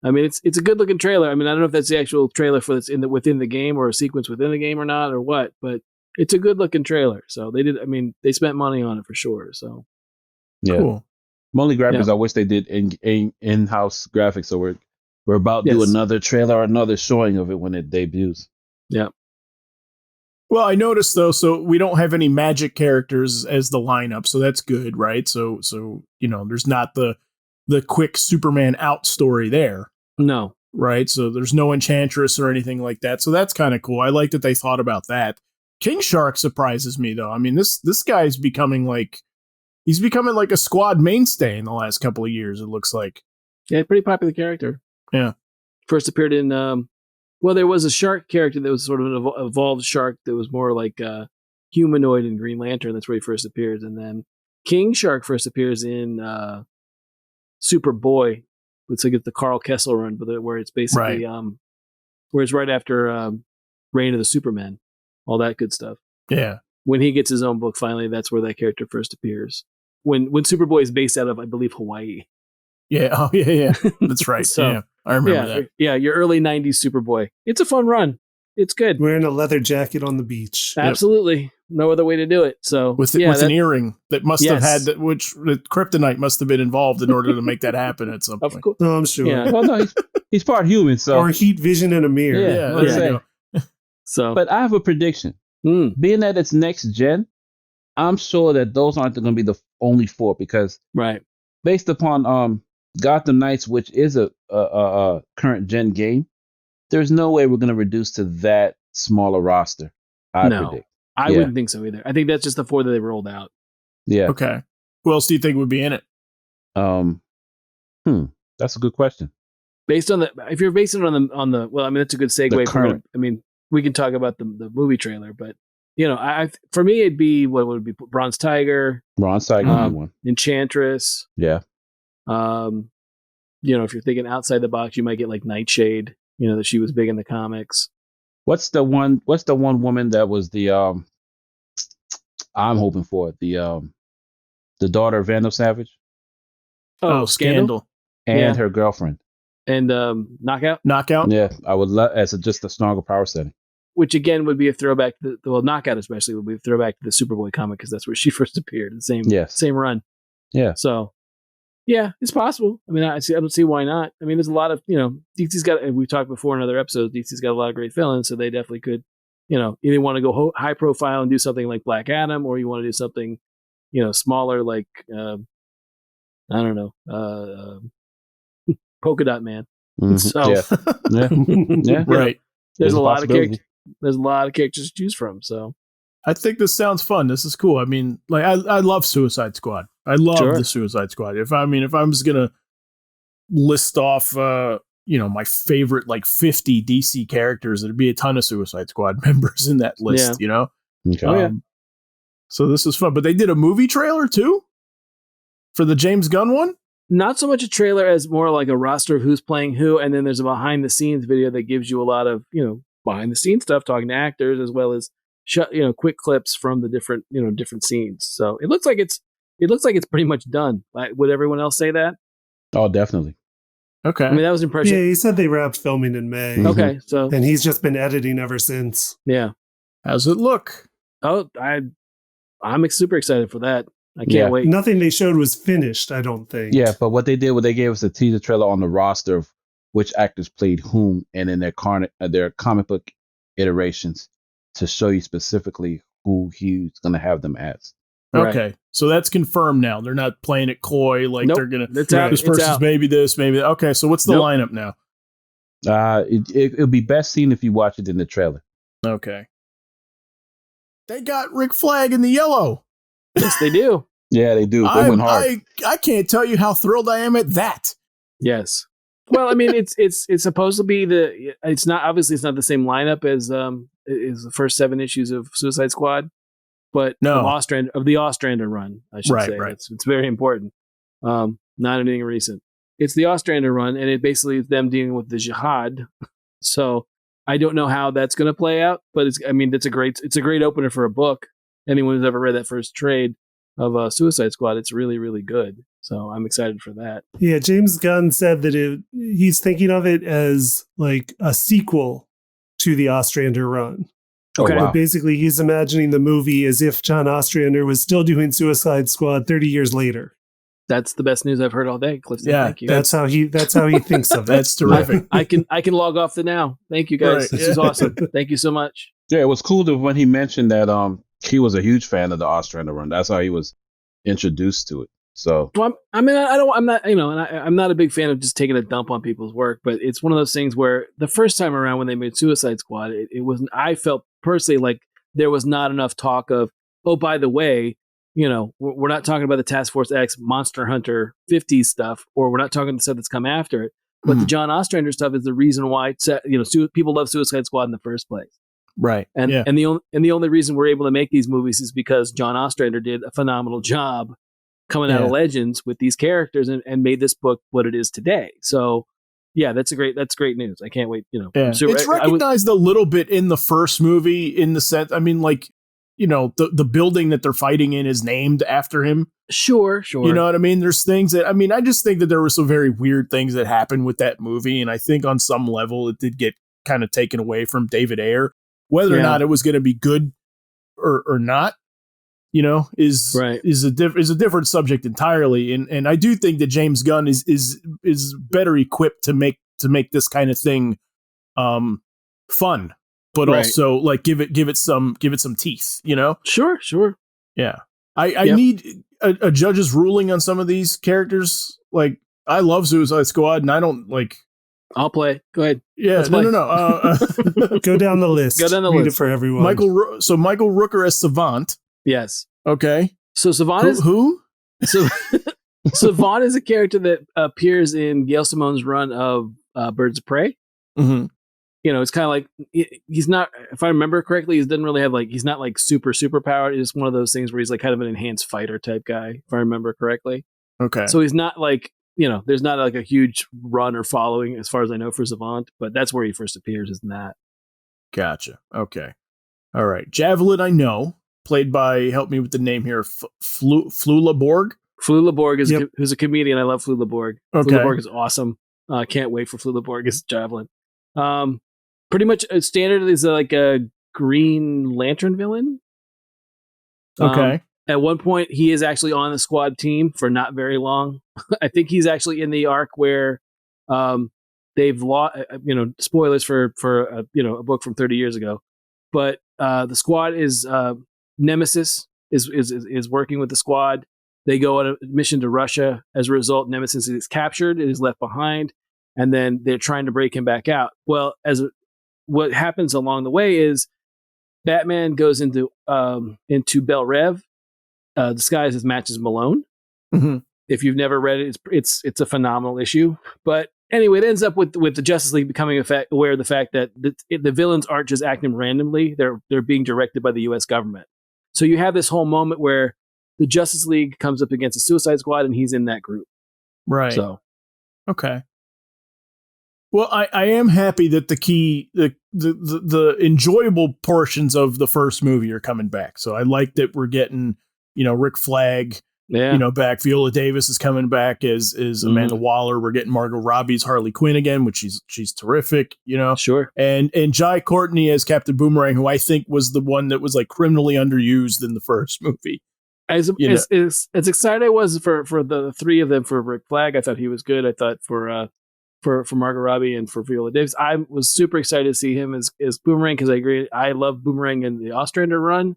I mean, it's a good looking trailer. I mean, I don't know if that's the actual trailer for that's within the game or a sequence within the game or not or what, but it's a good looking trailer. So they spent money on it for sure. So yeah, cool. My only gripe is I wish they did in-house graphics. So we're about to do another trailer or another showing of it when it debuts. Yeah. Well, I noticed though, so we don't have any magic characters as the lineup, so that's good, right? So there's not the quick Superman out story there. No. Right? So there's no Enchantress or anything like that. So that's kind of cool. I like that they thought about that. King Shark surprises me though. I mean, this guy's becoming like a squad mainstay in the last couple of years, it looks like. Yeah, pretty popular character. Yeah. First appeared in there was a shark character that was sort of an evolved shark that was more like humanoid in Green Lantern. That's where he first appears, and then King Shark first appears in Superboy. Looks like it's the Carl Kessel run, but where it's basically where it's right after Reign of the Supermen, all that good stuff. Yeah. When he gets his own book, finally, that's where that character first appears. When Superboy is based out of, I believe, Hawaii. Yeah. Oh, yeah. That's right. So, yeah, I remember that. Yeah, your early '90s Superboy. It's a fun run. It's good. Wearing a leather jacket on the beach. Absolutely. Yep. No other way to do it. So with an earring that must have had that, which the kryptonite must have been involved in order to make that happen at some point. Of course. Oh, I'm sure. Yeah. Well, no, he's part human, so or heat vision in a mirror. Yeah, there you go. So, but I have a prediction. Being that it's next gen, I'm sure that those aren't going to be the only 4 because based upon Gotham Knights, which is a current gen game, there's no way we're going to reduce to that smaller roster. I predict. I wouldn't think so either. I think that's just the 4 that they rolled out. Yeah. Okay. Who else do you think would be in it? That's a good question. Based on if you're basing it on the well, I mean that's a good segue. Current. I mean, we can talk about the movie trailer, but for me it'd be what would it be Bronze Tiger. Bronze Tiger one. Enchantress. Yeah. If you're thinking outside the box, you might get like Nightshade. That she was big in the comics. What's the one woman that was the I'm hoping for the daughter of Vandal Savage? Oh, Scandal. And her girlfriend. And Knockout. Yeah, I would love as just a stronger power setting. Which again would be a throwback to Knockout especially would be a throwback to the Superboy comic because that's where she first appeared. The same run. Yeah. So yeah, it's possible. I mean, I don't see why not. I mean, there's a lot of, DC's got, and we've talked before in other episodes, DC's got a lot of great villains, so they definitely could, either want to go high profile and do something like Black Adam, or you want to do something, smaller like, I don't know, Polka Dot Man. Mm-hmm. So, yeah, right. There's a lot of characters. There's a lot of characters to choose from. So, I think this sounds fun. This is cool. I mean, like I love Suicide Squad. I love the Suicide Squad. If I'm just gonna list off, my favorite like 50 DC characters, there'd be a ton of Suicide Squad members in that list. Okay. So this is fun. But they did a movie trailer too for the James Gunn one. Not so much a trailer as more like a roster of who's playing who, and then there's a behind the scenes video that gives you a lot of behind the scenes stuff, talking to actors as well as quick clips from the different different scenes. So it looks like it's pretty much done. Would everyone else say that? Oh, definitely. Okay. I mean, that was impressive. Yeah, he said they wrapped filming in May. Mm-hmm. Okay, so and he's just been editing ever since. Yeah. How's it look? Oh, I'm super excited for that. I can't wait. Nothing they showed was finished, I don't think. Yeah, but what they did was they gave us a teaser trailer on the roster of which actors played whom, and in their comic book iterations to show you specifically who he's going to have them as. Okay, right. So that's confirmed now. They're not playing it coy like they're going to. This person's maybe this, maybe that. Okay, so what's the lineup now? It'll be best seen if you watch it in the trailer. Okay. They got Rick Flag in the yellow. Yes, they do. Yeah, they do. They went hard. I can't tell you how thrilled I am at that. Yes. Well, I mean, it's supposed to be it's not the same lineup as the first 7 issues of Suicide Squad, but of the Ostrander run, I should say. Right. It's very important. Not anything recent. It's the Ostrander run, and it basically is them dealing with the Jihad. So I don't know how that's going to play out, but it's a great opener for a book. Anyone who's ever read that first trade of Suicide Squad, it's really, really good. So I'm excited for that. Yeah, James Gunn said that he's thinking of it as like a sequel to the Ostrander run. Okay. But basically, he's imagining the movie as if John Ostrander was still doing Suicide Squad 30 years later. That's the best news I've heard all day, Clifton. Yeah, thank you. That's how he thinks of it. That's terrific. I can log off the now. Thank you guys. This is awesome. Thank you so much. Yeah, it was cool when he mentioned that he was a huge fan of the Ostrander run. That's how he was introduced to it. So, well, I'm not a big fan of just taking a dump on people's work, but it's one of those things where the first time around when they made Suicide Squad, it wasn't. I felt personally like there was not enough talk of, oh, by the way, we're not talking about the Task Force X Monster Hunter 50s stuff, or we're not talking the stuff that's come after it. But the John Ostrander stuff is the reason why people love Suicide Squad in the first place. Right. And the only reason we're able to make these movies is because John Ostrander did a phenomenal job coming out of Legends with these characters and made this book what it is today. So yeah, that's great news. I can't wait. It's recognized a little bit in the first movie in the sense. I mean, like, the building that they're fighting in is named after him. Sure. You know what I mean? There's things that, I just think that there were some very weird things that happened with that movie. And I think on some level it did get kind of taken away from David Ayer. Whether or not it was going to be good or not, is a different subject entirely. And I do think that James Gunn is better equipped to make this kind of thing fun, but also like give it some teeth, Sure. Yeah. I need a judge's ruling on some of these characters. Like, I love Suicide Squad, and I don't like. I'll play. Go ahead. Yeah, no. Go down the list. Read it for everyone. Michael Rooker as Savant. Yes. Okay. So Savant is who? So Savant is a character that appears in Gail Simone's run of Birds of Prey. Mm-hmm. It's kind of like he's not. If I remember correctly, he doesn't really have he's not like super powered. It's one of those things where he's like kind of an enhanced fighter type guy. If I remember correctly. Okay. So he's not like. There's not like a huge run or following as far as I know for Savant, but that's where he first appears, isn't that? Gotcha. Okay. All right. Javelin, I know, played by, help me with the name here, Flula Borg. Flula Borg is who's a comedian. I love Flula Borg. Okay. Flula Borg is awesome. Can't wait for Flula Borg as Javelin. Pretty much standard is like a Green Lantern villain. Okay. At one point, he is actually on the squad team for not very long. I think he's actually in the arc where they've lost, spoilers for a book from 30 years ago. But the squad is Nemesis is working with the squad. They go on a mission to Russia. As a result, Nemesis is captured. It is left behind. And then they're trying to break him back out. Well, what happens along the way is Batman goes into Bel Rev, disguised as Matches Malone. Mm-hmm. If you've never read it, it's a phenomenal issue. But anyway, it ends up with the Justice League becoming aware of the fact that the villains aren't just acting randomly; they're being directed by the U.S. government. So you have this whole moment where the Justice League comes up against the Suicide Squad, and he's in that group. Right. So, okay. Well, I am happy that the enjoyable portions of the first movie are coming back. So I like that we're getting, Rick Flag, back. Viola Davis is coming back as Amanda Waller. We're getting Margot Robbie's Harley Quinn again, which she's terrific, Sure. And Jai Courtney as Captain Boomerang, who I think was the one that was like criminally underused in the first movie. As excited I was for the three of them, for Rick Flag, I thought he was good. I thought for Margot Robbie and for Viola Davis, I was super excited to see him as Boomerang, because I agree. I love Boomerang in the Ostrander run.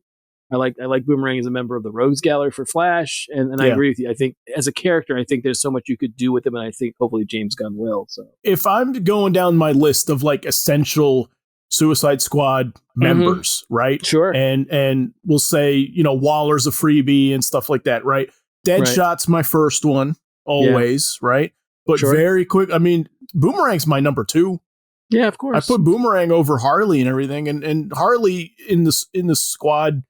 I like Boomerang as a member of the Rogues Gallery for Flash, and I agree with you. I think as a character, I think there's so much you could do with him, and I think hopefully James Gunn will. So if I'm going down my list of like essential Suicide Squad members, right? Sure. And we'll say, Waller's a freebie and stuff like that, right? Deadshot's my first one, always, right? But very quick, Boomerang's my number 2. Yeah, of course. I put Boomerang over Harley and everything, and Harley in the squad,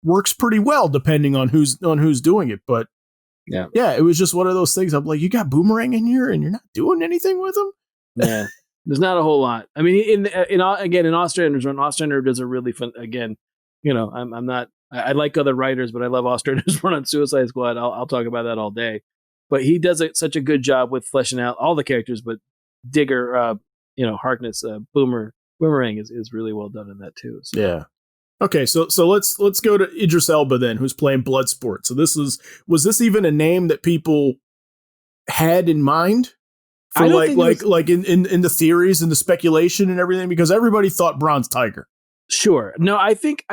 works pretty well depending on who's doing it. But yeah, it was just one of those things. I'm like, you got Boomerang in here and you're not doing anything with him. Yeah, there's not a whole lot. I mean, in Ostrander's run, Ostrander does a really fun. Again, I'm not. I like other writers, but I love Ostrander's run on Suicide Squad. I'll talk about that all day. But he does such a good job with fleshing out all the characters. But Digger, Harkness, Boomerang is really well done in that too. So. Yeah. Okay, so let's go to Idris Elba then, who's playing Bloodsport. So was this even a name that people had in mind for in the theories and the speculation and everything? Because everybody thought Bronze Tiger. Sure. No, I think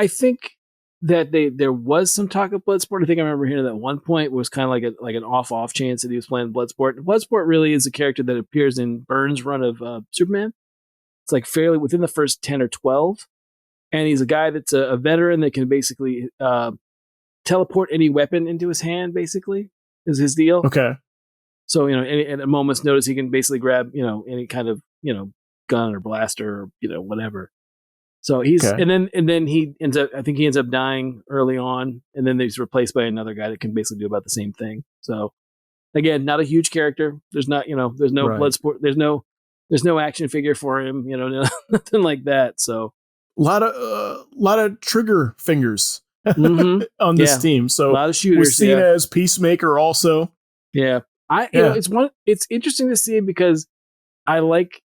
that there was some talk of Bloodsport. I think I remember hearing that at one point was kind of like an off chance that he was playing Bloodsport. Bloodsport really is a character that appears in Byrne's run of Superman. It's like fairly within the first 10 or 12. And he's a guy that's a veteran that can basically teleport any weapon into his hand, basically, is his deal. Okay. So, at a moment's notice, he can basically grab, any kind of, gun or blaster or, whatever. So he's and then he ends up. I think he ends up dying early on, and then he's replaced by another guy that can basically do about the same thing. So again, not a huge character. There's not there's no blood sport. There's no action figure for him. Nothing like that. So a lot of trigger fingers on this team. So a lot of shooters. We're seen as Peacemaker also. Yeah, it's interesting to see because I like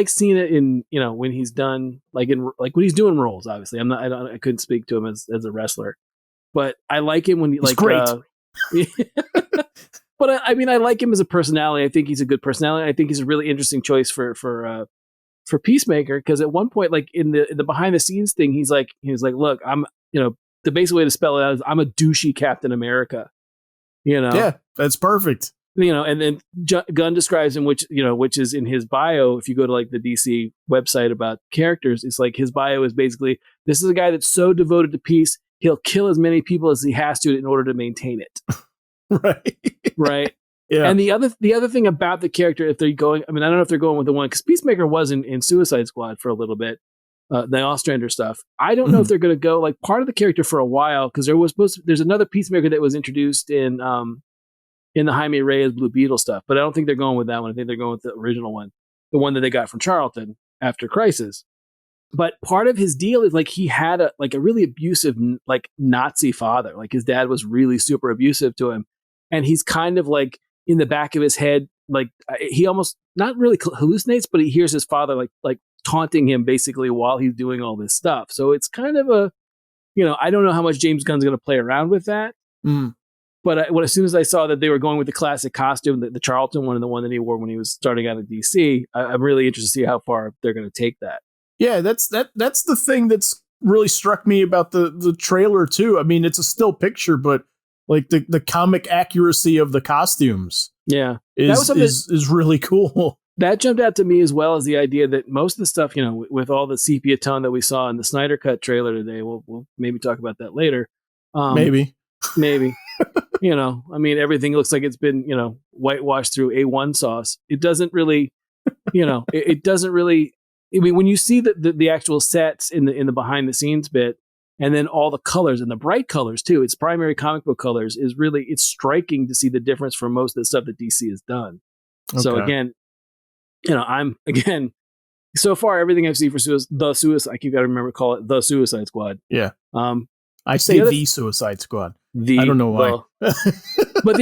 seeing it in when he's done when he's doing roles. Obviously, I couldn't speak to him as a wrestler, but I like him when he's great. But I like him as a personality. I think he's a good personality. I think he's a really interesting choice for Peacemaker because at one point, like in the behind the scenes thing, he was like, look, I'm the basic way to spell it out is I'm a douchey Captain America. Yeah, that's perfect. And then Gunn describes him, which is in his bio. If you go to like the DC website about characters, it's like his bio is basically, this is a guy that's so devoted to peace, he'll kill as many people as he has to in order to maintain it. Right. Yeah. And the other thing about the character, if they're going, I don't know if they're going with the one, because Peacemaker was in Suicide Squad for a little bit, the Ostrander stuff. I don't know if they're going to go like part of the character for a while, because there's another Peacemaker that was introduced in the Jaime Reyes Blue Beetle stuff, but I don't think they're going with that one. I think they're going with the original one, the one that they got from Charlton after Crisis. But part of his deal is like he had a really abusive like Nazi father. Like his dad was really super abusive to him, and he's kind of like in the back of his head, like he almost not really hallucinates, but he hears his father like taunting him basically while he's doing all this stuff. So it's kind of a, I don't know how much James Gunn's going to play around with that. But as soon as I saw that they were going with the classic costume, the Charlton one and the one that he wore when he was starting out at DC, I'm really interested to see how far they're going to take that. Yeah, that's the thing that's really struck me about the trailer too. I mean, it's a still picture, but like the comic accuracy of the costumes, is really cool. That jumped out to me, as well as the idea that most of the stuff, with all the sepia tone that we saw in the Snyder Cut trailer today, we'll maybe talk about that later. Maybe. Everything looks like it's been, whitewashed through A1 sauce. It doesn't really, it doesn't really. I mean, when you see the actual sets in the behind the scenes bit, and then all the colors and the bright colors too, its primary comic book colors it's striking to see the difference from most of the stuff that DC has done. Okay. So again, so far everything I've seen for the Suicide, I keep got to remember to call it the Suicide Squad. Yeah. I say the Suicide Squad. I don't know why. But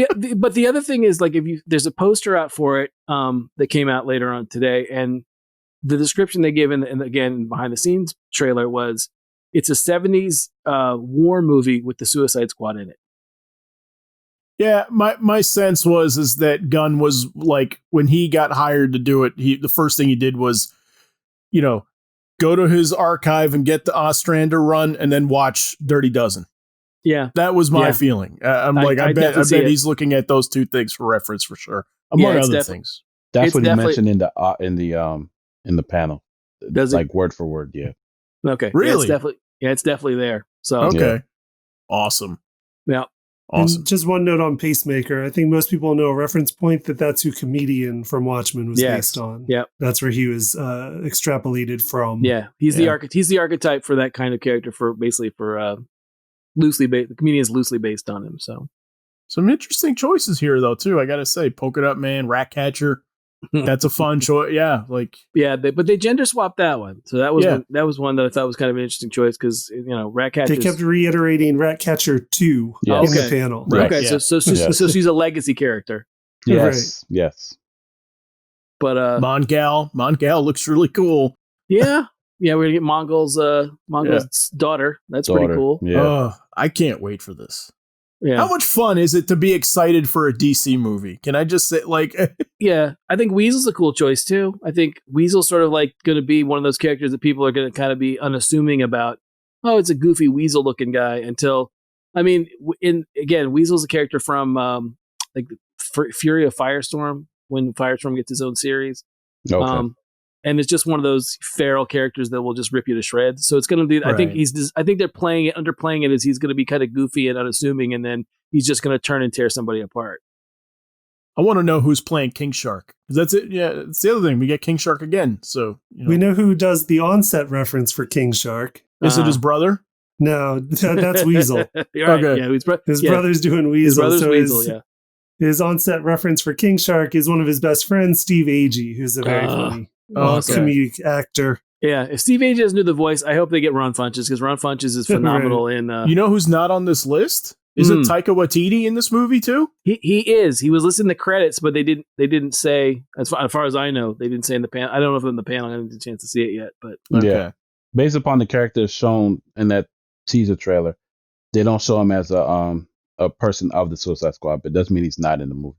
the other thing is, like, there's a poster out for it that came out later on today, and the description they give in again behind the scenes trailer was it's a 70s war movie with the Suicide Squad in it. Yeah, my sense is that Gunn was like, when he got hired to do it, the first thing he did was, go to his archive and get the Ostrander run and then watch Dirty Dozen. Yeah. That was my feeling. I bet he's looking at those two things for reference for sure. Among other things. That's what he mentioned in the panel. Does like word for word, yeah. Okay. Really? It's definitely there. So okay. Yeah. Awesome. Yeah. Awesome. And just one note on Peacemaker. I think most people know a reference point that's who Comedian from Watchmen was based on. Yeah. That's where he was extrapolated from. Yeah. He's the archetype for that kind of character, for loosely based. The Comedian is loosely based on him. So some interesting choices here though too. I gotta say, Polka Dot Man, Ratcatcher. That's a fun choice. Yeah, but they gender swapped that one. So that was one that I thought was kind of an interesting choice because Ratcatcher. They kept reiterating Ratcatcher 2 in the panel. Right. Okay, yeah. so she's a legacy character. Yes, right. Yes. But Mongal looks really cool. Yeah, we're gonna get Mongol's daughter. That's pretty cool. Yeah, I can't wait for this. Yeah. How much fun is it to be excited for a DC movie? Can I just say, yeah, I think Weasel's a cool choice too. I think Weasel's sort of like going to be one of those characters that people are going to kind of be unassuming about. Oh, it's a goofy weasel looking guy Weasel's a character from Fury of Firestorm, when Firestorm gets his own series. Okay. And it's just one of those feral characters that will just rip you to shreds. So it's going to be, right. I think they're underplaying it as he's going to be kind of goofy and unassuming, and then he's just going to turn and tear somebody apart. I want to know who's playing King Shark. That's it. Yeah, it's the other thing. We get King Shark again. So we know who does the onset reference for King Shark. Is it his brother? No, that's Weasel. Right. Okay. Yeah, his brother's doing Weasel. His brother's so Weasel, his onset reference for King Shark is one of his best friends, Steve Agee, who's a very funny comedic actor. Yeah, if Steve Agee doesn't do the voice, I hope they get Ron Funches, because Ron Funches is phenomenal. In you know who's not on this list? Isn't Taika Waititi in this movie too? He is. He was listed in the credits, but they didn't say, as far as I know, they didn't say in the panel. I don't know if in the panel I haven't had a chance to see it yet, but yeah, based upon the characters shown in that teaser trailer, they don't show him as a person of the Suicide Squad, but it doesn't mean he's not in the movie.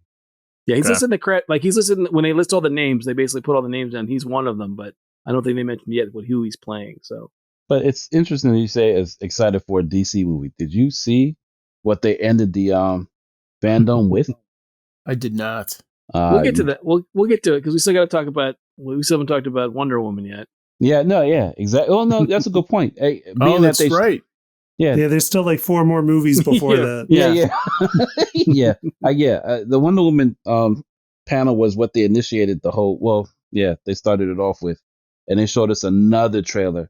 Yeah, he's listed in the credit. Like he's listed when they list all the names, they basically put all the names down. He one of them, but I don't think they mentioned yet who he's playing. So, but it's interesting that you say is excited for a DC movie. Did you see what they ended the FanDome with? I did not. We'll get to that. We'll get to it because we still got to talk about. We still haven't talked about Wonder Woman yet. Yeah, exactly. Oh no, that's a good point. Hey, that's right. Yeah, there's still like 4 more movies before that. Yeah. The Wonder Woman panel was what they initiated the whole. Well, yeah, they started it off with, and they showed us another trailer,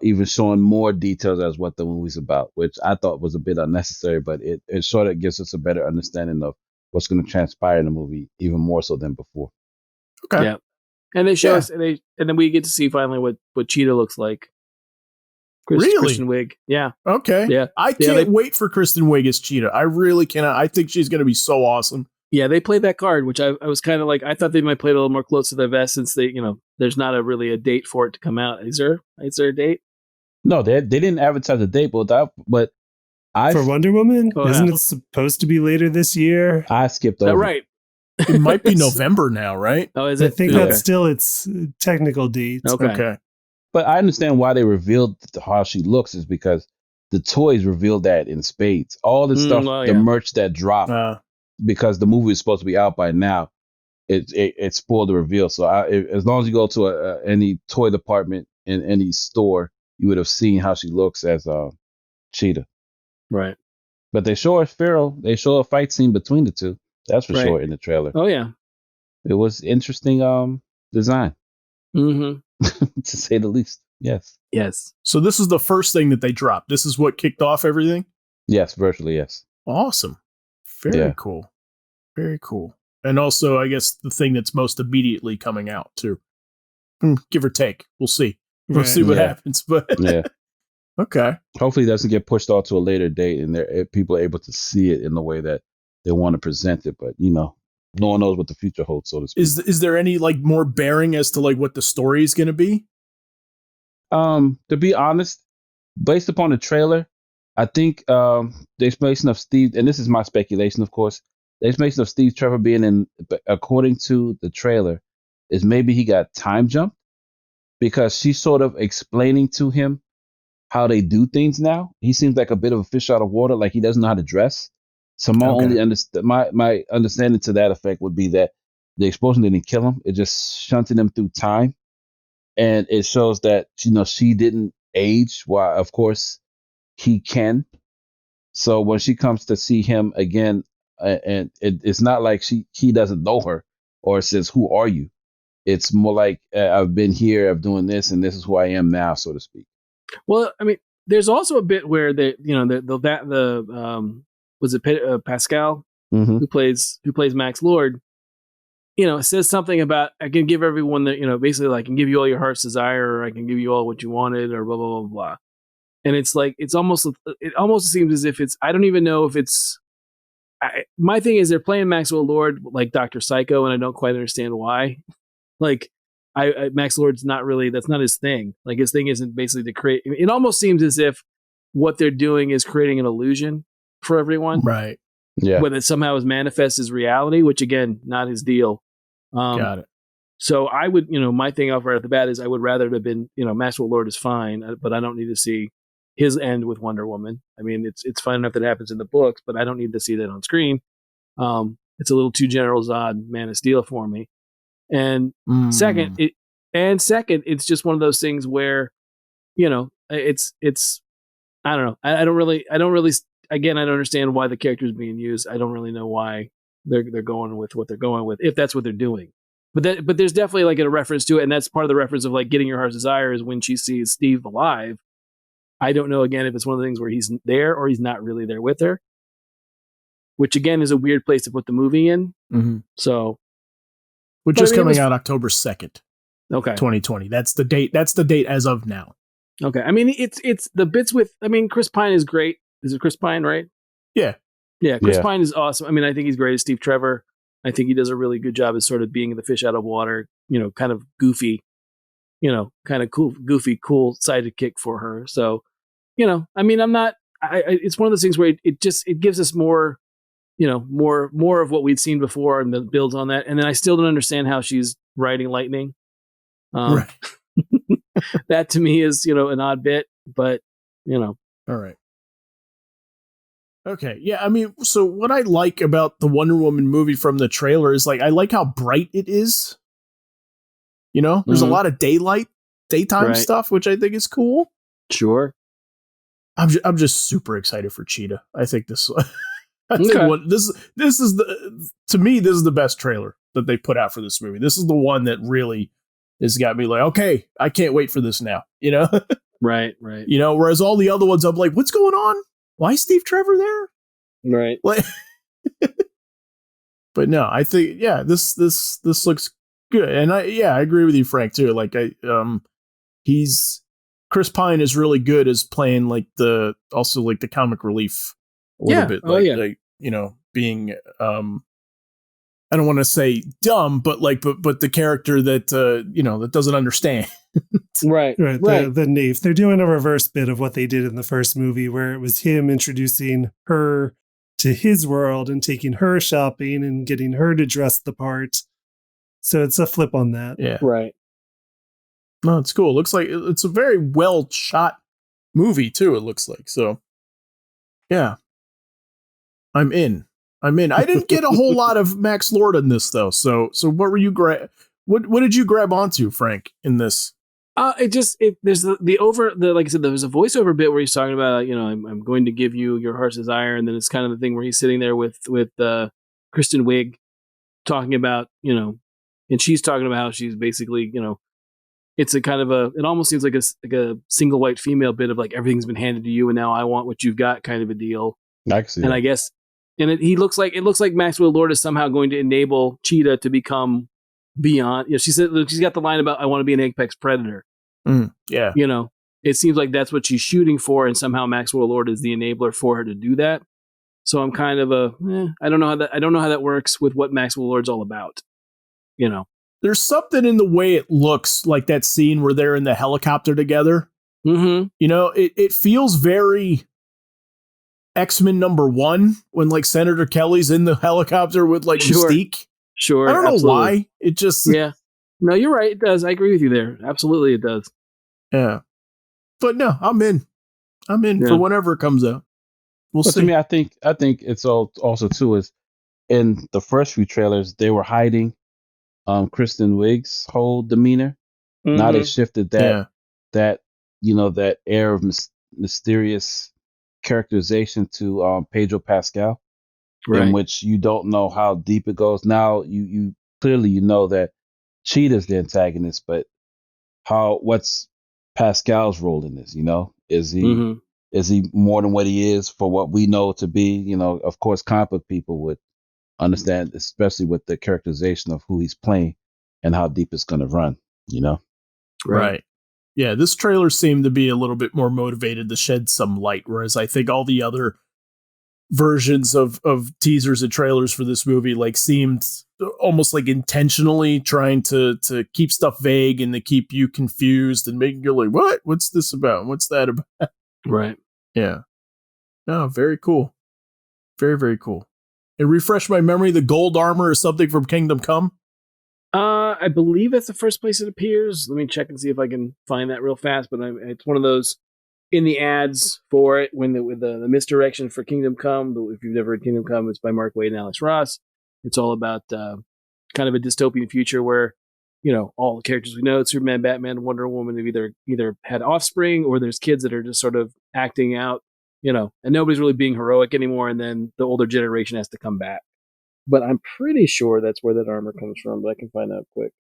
even showing more details as what the movie's about, which I thought was a bit unnecessary, but it sort of gives us a better understanding of what's going to transpire in the movie, even more so than before. Okay. Yeah, and they show us, and then we get to see finally what Cheetah looks like. Kristen Wiig. Yeah. Okay. Yeah. I can't wait for Kristen Wiig as Cheetah. I really cannot. I think she's going to be so awesome. Yeah, they played that card, which I was kind of like, I thought they might play it a little more close to the vest since they, there's not really a date for it to come out. Is there a date? No, they didn't advertise a date, but for Wonder Woman? Isn't it supposed to be later this year? I skipped over. Right. It might be November now, right? Oh, is it? I think that's still its technical date. Okay. But I understand why they revealed how she looks is because the toys revealed that in spades. All the stuff, the merch that dropped, because the movie is supposed to be out by now, it spoiled the reveal. So as long as you go to any toy department in any store, you would have seen how she looks as Cheetah. Right. But they show they show a fight scene between the two. That's for sure in the trailer. Oh yeah. It was interesting design. Mm-hmm. To say the least. Yes. So this is the first thing that they dropped. This is what kicked off everything? Yes, virtually, yes. Awesome. Very cool. Very cool. And also, I guess the thing that's most immediately coming out, too. Give or take. We'll see. We'll see what happens. But yeah. Okay. Hopefully it doesn't get pushed off to a later date and people are able to see it in the way that they want to present it. But, no one knows what the future holds, so to speak. Is there any more bearing as to what the story is going to be? To be honest, based upon the trailer, I think the explanation of Steve, and this is my speculation, of course, the explanation of Steve Trevor being in, according to the trailer, is maybe he got time jumped because she's sort of explaining to him how they do things now. He seems like a bit of a fish out of water, like he doesn't know how to dress. So my understanding to that effect would be that the explosion didn't kill him; it just shunted him through time, and it shows that she didn't age. While of course he can. So when she comes to see him again, and it's not like he doesn't know her or says, "Who are you?" It's more like I've been here, I'm doing this, and this is who I am now, so to speak. Well, I mean, there's also a bit where was it Pascal who plays Max Lord? Says something about I can give everyone that basically like I can give you all your heart's desire, or I can give you all what you wanted, or blah blah blah blah. And it's like it almost seems as if it's I don't even know if it's. My thing is they're playing Maxwell Lord like Dr. Psycho, and I don't quite understand why. Like Max Lord's not really that's not his thing. Like his thing isn't basically to create. It almost seems as if what they're doing is creating an illusion for everyone, right? Yeah. Whether it somehow is manifest as reality, which again, not his deal. Got it. So I would, my thing off right at the bat is I would rather it have been, Maxwell Lord is fine, but I don't need to see his end with Wonder Woman. I mean, it's fine enough that it happens in the books, but I don't need to see that on screen. It's a little too General Zod, Man of Steel for me. And second, it's just one of those things where, it's I don't know. I don't really. Again, I don't understand why the character is being used. I don't really know why they're going with what they're going with, if that's what they're doing. But there's definitely like a reference to it, and that's part of the reference of like getting your heart's desire is when she sees Steve alive. I don't know again if it's one of the things where he's there or he's not really there with her, which again is a weird place to put the movie in. Mm-hmm. So, which is coming out October 2nd, okay, 2020. That's the date. That's the date as of now. Okay, I mean it's the bits with. I mean, Chris Pine is great. Is it Chris Pine, right? Yeah. Chris Pine is awesome. I mean, I think he's great as Steve Trevor. I think he does a really good job as sort of being the fish out of water, kind of goofy, kind of cool, goofy, cool sidekick for her. So, I mean, I'm not, it's one of those things where it gives us more, more of what we'd seen before and then builds on that. And then I still don't understand how she's riding lightning. Right. That to me is, an odd bit, but, All right. Okay. Yeah. I mean, so what I like about the Wonder Woman movie from the trailer is like, I like how bright it is. There's a lot of daytime stuff, which I think is cool. Sure. I'm just super excited for Cheetah. I think this is to me, this is the best trailer that they put out for this movie. This is the one that really has got me like, okay, I can't wait for this now, Right. Whereas all the other ones, I'm like, what's going on? Why is Steve Trevor there? Right. Like, but no, I think, this looks good. And I agree with you, Frank, too. Like Chris Pine is really good as playing like the comic relief a little bit. Like, being, I don't want to say dumb, but the character that, that doesn't understand. Right. The naif. They're doing a reverse bit of what they did in the first movie, where it was him introducing her to his world and taking her shopping and getting her to dress the part. So it's a flip on that. Yeah. Right. No, it's cool. It looks like it's a very well shot movie too. It looks like. So yeah, I'm in. I didn't get a whole lot of Max Lord in this though. So what were you what did you grab onto, Frank, in this? There's like I said, there's a voiceover bit where he's talking about, I'm going to give you your heart's desire. And then it's kind of the thing where he's sitting there with Kristen Wiig talking about, and she's talking about how she's basically, it's a kind of it almost seems like a single white female bit of like, everything's been handed to you and now I want what you've got kind of a deal. I guess, and it looks like Maxwell Lord is somehow going to enable Cheetah to become beyond. She said she's got the line about I want to be an apex predator. Yeah. It seems like that's what she's shooting for, and somehow Maxwell Lord is the enabler for her to do that. So I'm kind of I don't know how that works with what Maxwell Lord's all about. There's something in the way it looks, like that scene where they're in the helicopter together. Mm-hmm. It feels very X-Men #1 when like Senator Kelly's in the helicopter with like Mystique. Sure. I don't know why. It just No, you're right. It does. I agree with you there. Absolutely, it does. Yeah. But no, I'm in for whenever it comes out. We'll see. To me, I think it's also too is in the first few trailers they were hiding Kristen Wiig's whole demeanor. Mm-hmm. Now they shifted that that air of mysterious characterization to Pedro Pascal, in which you don't know how deep it goes. Now you clearly know that Cheetah's the antagonist, but what's Pascal's role in this? Is he more than what he is for what we know to be? Of course, comic book people would understand, especially with the characterization of who he's playing and how deep it's going to run. Right. Yeah, this trailer seemed to be a little bit more motivated to shed some light, whereas I think all the other versions of teasers and trailers for this movie like seemed almost like intentionally trying to keep stuff vague and to keep you confused and making you like, what's this about? What's that about? Right. Yeah. No, very cool. Very, very cool. And refresh my memory, the gold armor is something from Kingdom Come? I believe that's the first place it appears. Let me check and see if I can find that real fast. But it's one of those in the ads for it with the misdirection for Kingdom Come. If you've never read Kingdom Come, it's by Mark Waid and Alex Ross. It's all about kind of a dystopian future where all the characters we know, Superman, Batman, Wonder Woman, have either had offspring or there's kids that are just sort of acting out, and nobody's really being heroic anymore. And then the older generation has to come back. but I'm pretty sure that's where that armor comes from. But I can find out quick.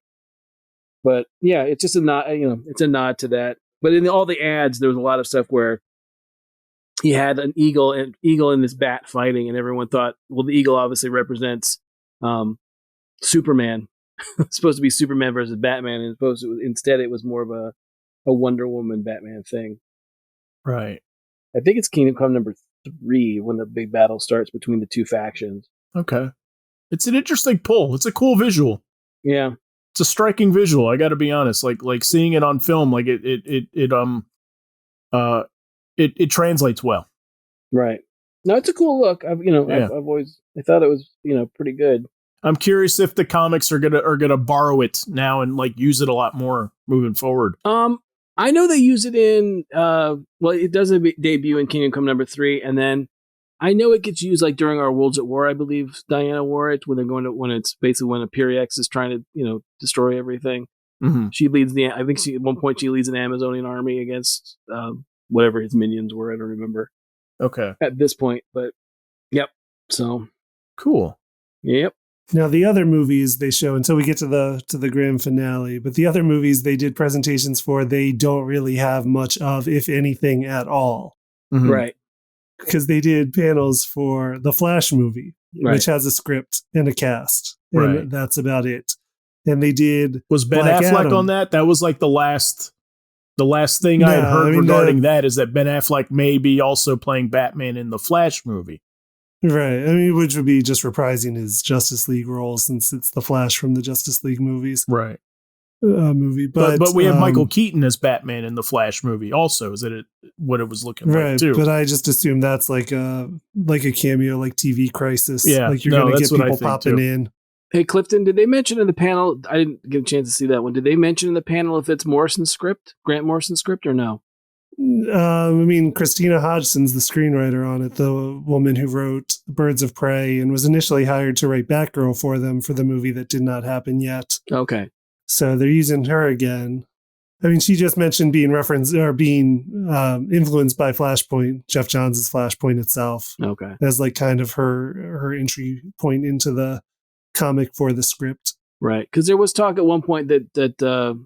But yeah, it's just a nod. It's a nod to that. But in all the ads, there was a lot of stuff where he had an eagle and this bat fighting, and everyone thought, well, the eagle obviously represents Superman. It's supposed to be Superman versus Batman, and instead it was more of a Wonder Woman Batman thing. Right. I think it's Kingdom Come number 3 when the big battle starts between the two factions. Okay. It's an interesting pull. It's a cool visual. Yeah. It's a striking visual. I got to be honest. Like seeing it on film, like it translates well. Right. No, it's a cool look. I've always I thought it was pretty good. I'm curious if the comics are gonna borrow it now and like use it a lot more moving forward. I know they use it in it does debut in Kingdom Come number 3, and then I know it gets used like during our Worlds at War. I believe Diana wore it when it's basically when Imperiax is trying to destroy everything. Mm-hmm. She leads at one point she leads an Amazonian army against whatever his minions were. I don't remember. Okay. At this point, but yep. So cool. Yep. Now the other movies they show until we get to the grand finale, but the other movies they did presentations for, they don't really have much of, if anything at all. Mm-hmm. Right. Because they did panels for the Flash movie, right, which has a script and a cast, and right, that's about it. And they did was Ben Black Affleck Adam. on that? That was like the last thing I had heard regarding that is that Ben Affleck may be also playing Batman in the Flash movie. Right. I mean, which would be just reprising his Justice League role since it's the Flash from the Justice League movies. Right. Movie. But we have Michael Keaton as Batman in the Flash movie also. Is that what it was looking like too? But I just assume that's like a cameo, like TV Crisis. Yeah. Like you're going to get people popping in. Hey, Clifton, did they mention in the panel, I didn't get a chance to see that one, did they mention in the panel if it's Morrison's script, Grant Morrison's script, or no? I mean, Christina Hodgson's the screenwriter on it, the woman who wrote Birds of Prey and was initially hired to write Batgirl for them for the movie that did not happen yet. Okay. So they're using her again. I mean, she just mentioned being referenced or being influenced by Flashpoint, Jeff Johns' Flashpoint itself. Okay. As like kind of her entry point into the comic for the script. Right. Because there was talk at one point that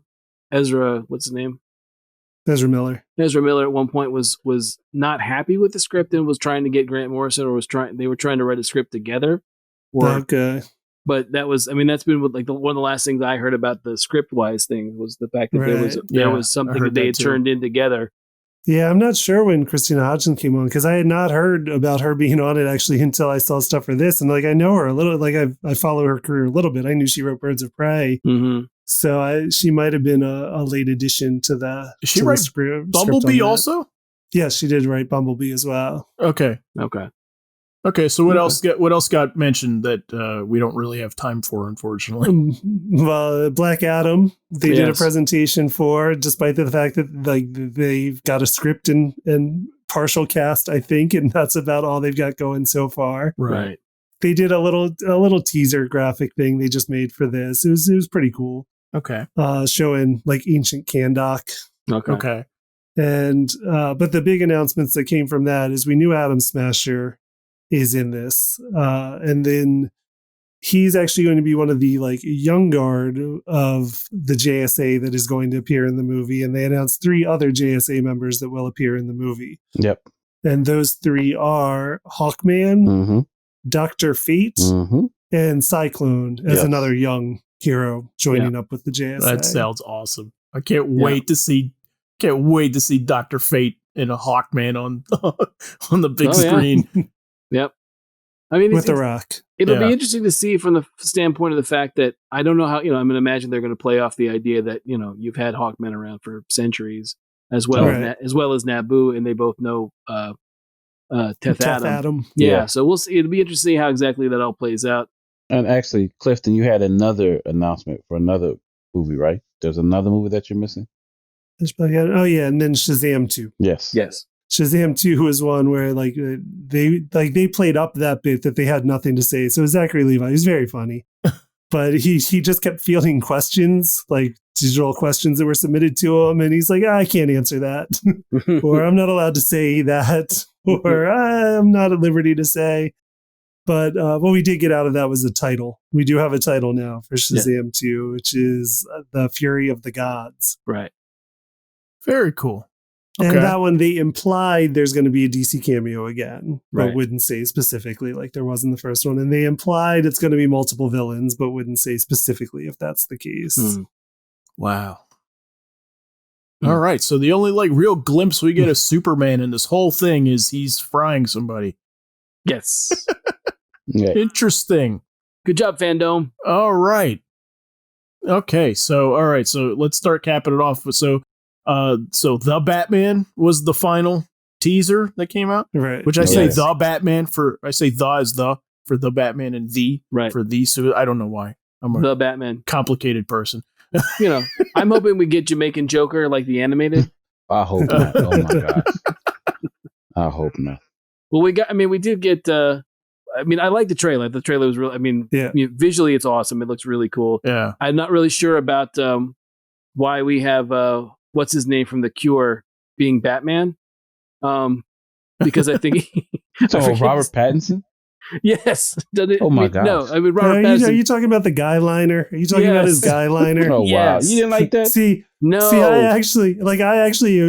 Ezra, what's his name? Ezra Miller at one point was not happy with the script and was trying to get Grant Morrison, or they were trying to write a script together. Okay. But that's been one of the last things I heard about the script wise thing was the fact that there was something that they had turned in together. Yeah, I'm not sure when Christina Hodgson came on because I had not heard about her being on it actually until I saw stuff for this. And like, I know her a little, like I follow her career a little bit. I knew she wrote Birds of Prey. Mm-hmm. So she might have been a late addition to the. Did she write Bumblebee also? Yes, she did write Bumblebee as well. Okay. So what else got mentioned that we don't really have time for, unfortunately? Well, Black Adam, they did a presentation for, despite the fact that like they've got a script and partial cast, I think, and that's about all they've got going so far. Right. They did a little teaser graphic thing they just made for this. It was pretty cool. Okay. Showing like ancient Kahndaq. Okay. And but the big announcements that came from that is we knew Atom Smasher is in this, and then he's actually going to be one of the like young guard of the JSA that is going to appear in the movie, and they announced 3 other JSA members that will appear in the movie. Yep. And those 3 are Hawkman, Dr. Fate, and Cyclone as another young hero joining up with the JSA. That sounds awesome. I can't wait to see Dr. Fate and a Hawkman on the big screen. Yeah. Yep. I mean, with The Rock. It'll be interesting to see from the standpoint of the fact that I don't know how, I'm going to imagine they're going to play off the idea that, you've had Hawkmen around for centuries as well as Naboo, and they both know Teth Adam. Yeah. So we'll see. It'll be interesting to see how exactly that all plays out. And actually, Clifton, you had another announcement for another movie, right? There's another movie that you're missing? Oh, yeah. And then Shazam 2. Yes. Shazam 2 was one where they played up that bit that they had nothing to say. So Zachary Levi, he was very funny, but he just kept fielding questions, like digital questions that were submitted to him. And he's like, I can't answer that, or I'm not allowed to say that, or I'm not at liberty to say. But what we did get out of that was a title. We do have a title now for Shazam 2, which is The Fury of the Gods. Right. Very cool. Okay. And that one, they implied there's going to be a DC cameo again, but wouldn't say specifically like there was in the first one. And they implied it's going to be multiple villains, but wouldn't say specifically if that's the case. Wow. All right. So the only like real glimpse we get of Superman in this whole thing is he's frying somebody. Yes. Interesting. Good job, FanDome. All right. Okay. So, all right. So let's start capping it off. So The Batman was the final teaser that came out, right? Which I say The Batman I say the as the for The Batman and the for the. So I don't know why. I'm The Batman, complicated person. You know, I'm hoping we get Jamaican Joker like the animated. I hope not. Oh my gosh. I hope not. Well, we did get. I like the trailer. The trailer was really. Visually it's awesome. It looks really cool. Yeah. I'm not really sure about why we have what's his name from The Cure being Batman. Because I think Robert Pattinson. Yes. Oh my god. No, I mean Robert Pattinson. Are you talking about the guy liner? Are you talking about his guy liner? Oh wow. You didn't like that?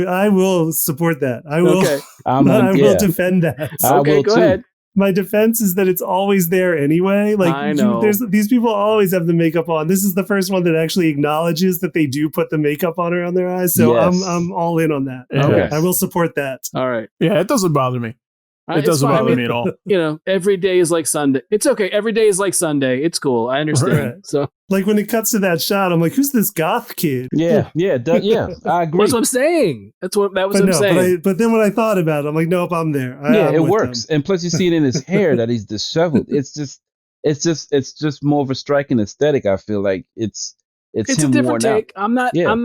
I will support that. I will. Okay. I will defend that. Okay, go ahead. My defense is that it's always there anyway. Like I know. These people always have the makeup on. This is the first one that actually acknowledges that they do put the makeup on around their eyes. So I'm all in on that. Okay. I will support that. All right. Yeah, it doesn't bother me. It doesn't bother me at all. You know, every day is like Sunday. It's okay. Every day is like Sunday. It's cool. I understand. Right. So, like when it cuts to that shot, I'm like, "Who's this goth kid?" Yeah. I agree. That's what I'm saying. I'm saying. But then when I thought about it, I'm like, "Nope, I'm there." It works. And plus, you see it in his hair that he's disheveled. It's just more of a striking aesthetic. I feel like it's him a different take. Out. I'm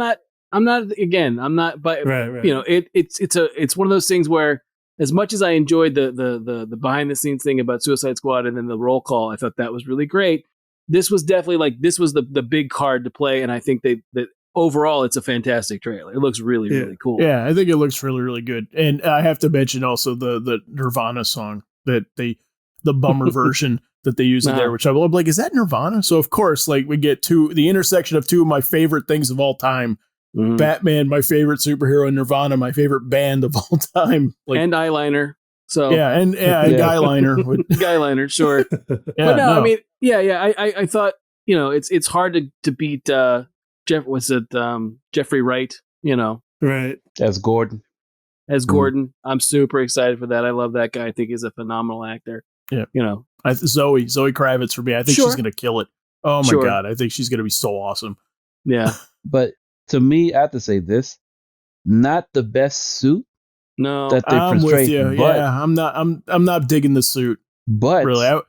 not. Again, I'm not. But right. You know, it's one of those things where, as much as I enjoyed the behind the scenes thing about Suicide Squad and then the roll call, I thought that was really great. This was definitely this was the big card to play, and I think that overall it's a fantastic trailer. It looks really really cool. Yeah, I think it looks really really good. And I have to mention also the Nirvana song that the bummer version that they use in there, which I'm like, is that Nirvana? So of course, like we get to the intersection of two of my favorite things of all time. Batman, my favorite superhero, and Nirvana, my favorite band of all time. Like, and eyeliner. So and guyliner. Guyliner, sure. But no, I mean, I thought, you know, it's hard to beat Jeffrey Wright, you know. Right. As Gordon. Gordon. I'm super excited for that. I love that guy. I think he's a phenomenal actor. Yeah. You know. Zoe Kravitz for me. I think she's gonna kill it. Oh my god. I think she's gonna be so awesome. Yeah. But to me, I have to say this: not the best suit. No, that they I'm portray, with you. But, yeah, I'm not digging the suit. But really,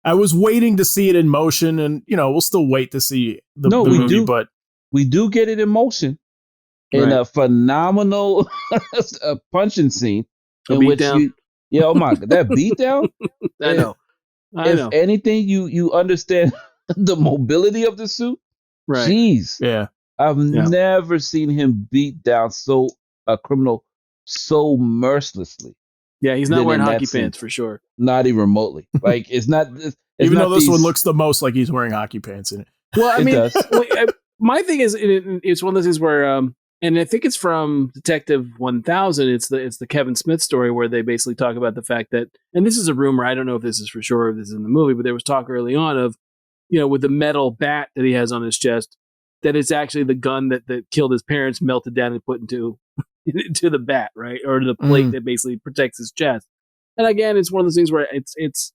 I was waiting to see it in motion, and you know, we'll still wait to see the movie. But we do get it in motion in a phenomenal punching scene in which oh my god, that beatdown. I know. If anything, you understand the mobility of the suit. Right. Jeez. Yeah. I've never seen him beat down a criminal so mercilessly. Yeah, he's not wearing hockey pants for sure. Not even remotely. Like it's not. Even though this one looks the most like he's wearing hockey pants in it. Well, I mean, my thing is, it's one of those things where, and I think it's from Detective 1000. It's the Kevin Smith story where they basically talk about the fact that, and this is a rumor. I don't know if this is for sure, if this is in the movie, but there was talk early on of, you know, with the metal bat that he has on his chest, that it's actually the gun that killed his parents, melted down and put into the bat, right? Or the plate that basically protects his chest. And again, it's one of those things where it's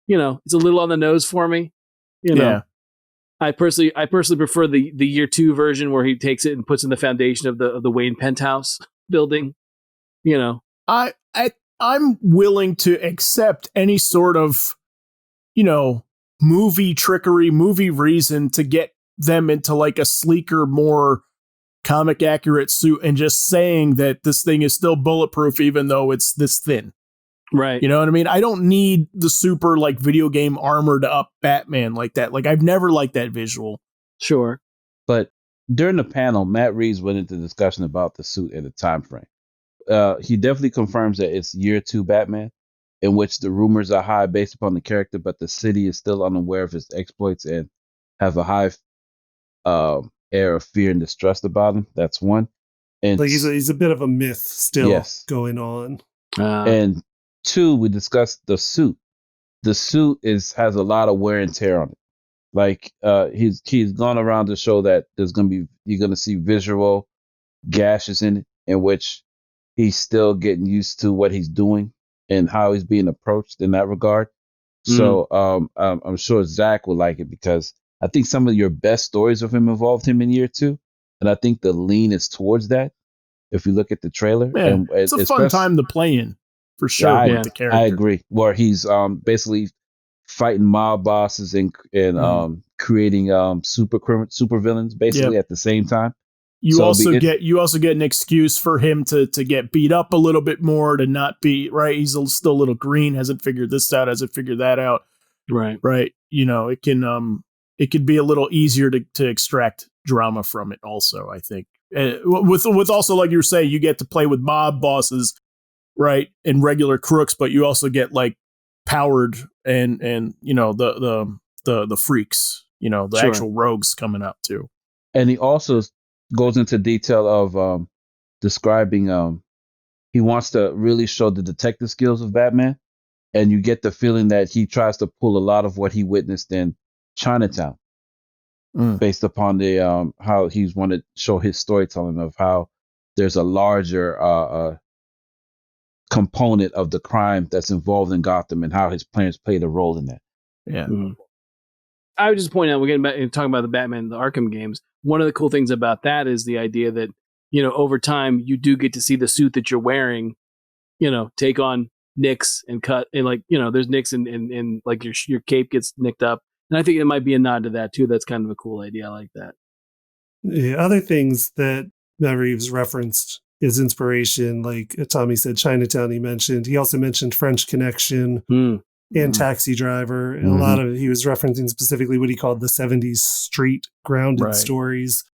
you know, it's a little on the nose for me. You know. Yeah. I personally prefer the year 2 version where he takes it and puts in the foundation of the Wayne penthouse building. You know. I'm willing to accept any sort of, you know, movie trickery, movie reason to get them into like a sleeker, more comic accurate suit and just saying that this thing is still bulletproof even though it's this thin. Right. You know what I mean? I don't need the super like video game armored up Batman like that. Like I've never liked that visual. Sure. But during the panel, Matt Reeves went into discussion about the suit and the time frame. He definitely confirms that it's year 2 Batman. in which the rumors are high based upon the character, but the city is still unaware of his exploits and have a high air of fear and distrust about him. That's one. And like he's a bit of a myth still going on. And two, we discussed the suit. The suit has a lot of wear and tear on it. Like he's gone around to show that you're gonna see visual gashes in it, in which he's still getting used to what he's doing and how he's being approached in that regard. So I'm sure Zach will like it, because I think some of your best stories of him involved him in year 2, and I think the lean is towards that. If you look at the trailer, and it's a fun time to play in for sure. With the character, I agree. Where he's basically fighting mob bosses and creating super villains basically at the same time. You also get an excuse for him to get beat up a little bit more, to not be right. He's still a little green, hasn't figured this out, hasn't figured that out. Right. You know, it can be a little easier to extract drama from it. Also, I think with also, like you were saying, you get to play with mob bosses, right, and regular crooks, but you also get like powered and you know the freaks, you know, the actual rogues coming up too. And he also goes into detail of describing he wants to really show the detective skills of Batman, and you get the feeling that he tries to pull a lot of what he witnessed in Chinatown, based upon the how he's wanted to show his storytelling of how there's a larger component of the crime that's involved in Gotham, and how his plans played a role in that. Yeah. I would just point out, we're getting back and talking about the Batman, the Arkham games. One of the cool things about that is the idea that, you know, over time you do get to see the suit that you're wearing, you know, take on nicks and cut, and like, you know, there's nicks and like your cape gets nicked up. And I think it might be a nod to that too. That's kind of a cool idea. I like that. Yeah, other things that Matt Reeves referenced is inspiration. Like Tommy said, Chinatown. He also mentioned French Connection and Taxi Driver. And a lot of he was referencing specifically what he called the 70s street grounded stories.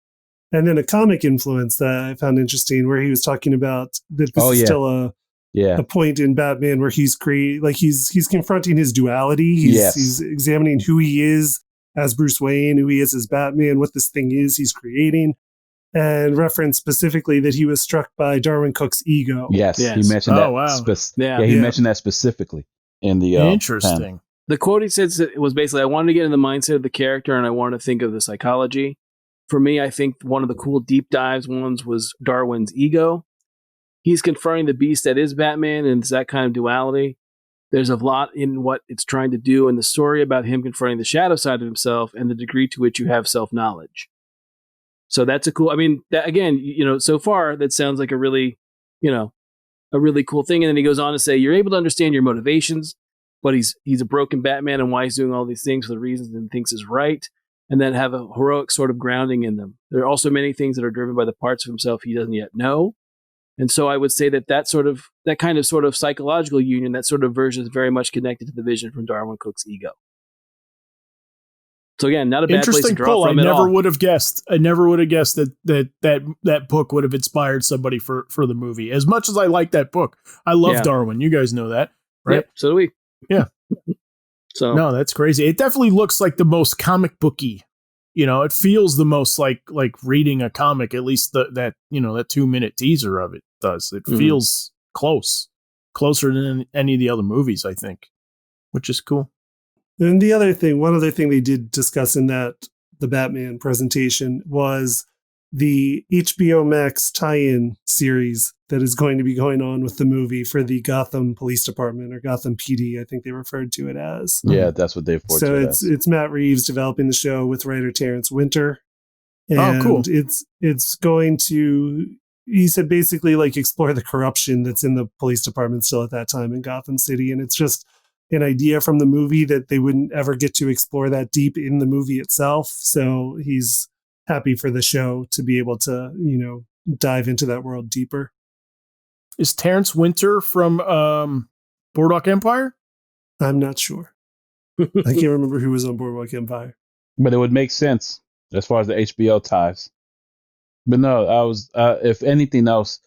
And then a comic influence that I found interesting, where he was talking about that this is still a point in Batman where he's confronting his duality. He's examining who he is as Bruce Wayne, who he is as Batman, what this thing is he's creating, and referenced specifically that he was struck by Darwin Cook's ego. Yes. He mentioned that. Wow. He mentioned that specifically in the interesting. pen. The quote he said was basically, I wanted to get in the mindset of the character and I wanted to think of the psychology. For me, I think one of the cool deep dives ones was Darwin's ego. He's confronting the beast that is Batman, and it's that kind of duality. There's a lot in what it's trying to do in the story about him confronting the shadow side of himself and the degree to which you have self-knowledge. So that's a cool, I mean, that, again, you know, so far that sounds like a really, you know, a really cool thing. And then he goes on to say, you're able to understand your motivations, but he's a broken Batman and why he's doing all these things for the reasons he thinks is right, and then have a heroic sort of grounding in them. There are also many things that are driven by the parts of himself he doesn't yet know. And so I would say that kind of sort of psychological union, that sort of version is very much connected to the vision from Darwin Cook's ego. So again, not a bad place to draw from at all. I never would have guessed that book would have inspired somebody for the movie. As much as I like that book, I love Darwin. You guys know that, right? Yep, so do we. Yeah. So no, that's crazy. It definitely looks like the most comic booky. You know, it feels the most like reading a comic. At least that 2-minute teaser of it does. It feels closer than any of the other movies, I think, which is cool. And one other thing they did discuss in the Batman presentation was the HBO Max tie-in series that is going to be going on with the movie for the Gotham Police Department, or Gotham PD, I think they referred to it as. Yeah, that's what they've referred to it as. So it's Matt Reeves developing the show with writer Terrence Winter. And cool. It's going to, he said, basically like explore the corruption that's in the police department still at that time in Gotham City. And it's just an idea from the movie that they wouldn't ever get to explore that deep in the movie itself. So he's happy for the show to be able to, you know, dive into that world deeper. Is Terrence Winter from Boardwalk Empire? I'm not sure. I can't remember who was on Boardwalk Empire. But it would make sense as far as the HBO ties. But no, I was, if anything else,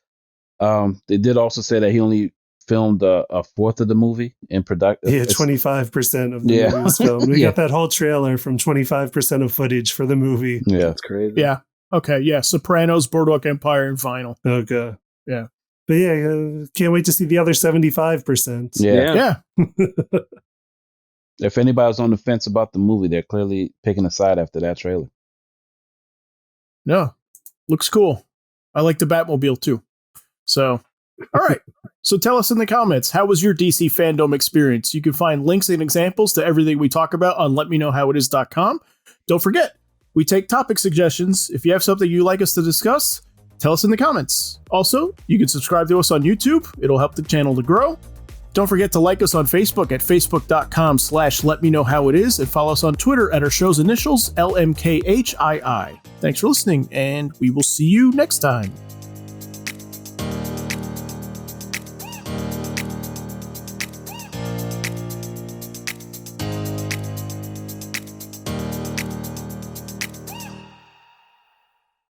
they did also say that he only filmed a fourth of the movie in production. Yeah, 25% of the movie was filmed. We got that whole trailer from 25% of footage for the movie. Yeah, that's crazy. Yeah. Okay. Yeah. Sopranos, Boardwalk Empire, and Vinyl. Okay. Yeah. But yeah, can't wait to see the other 75%. Yeah. If anybody was on the fence about the movie, they're clearly picking a side after that trailer. No, looks cool. I like the Batmobile too. So, all right. So tell us in the comments, how was your DC FanDome experience? You can find links and examples to everything we talk about on letmeknowhowitis.com. Don't forget, we take topic suggestions. If you have something you'd like us to discuss, tell us in the comments. Also, you can subscribe to us on YouTube. It'll help the channel to grow. Don't forget to like us on Facebook at facebook.com/letmeknowhowitis and follow us on Twitter at our show's initials, LMKHII. Thanks for listening, and we will see you next time.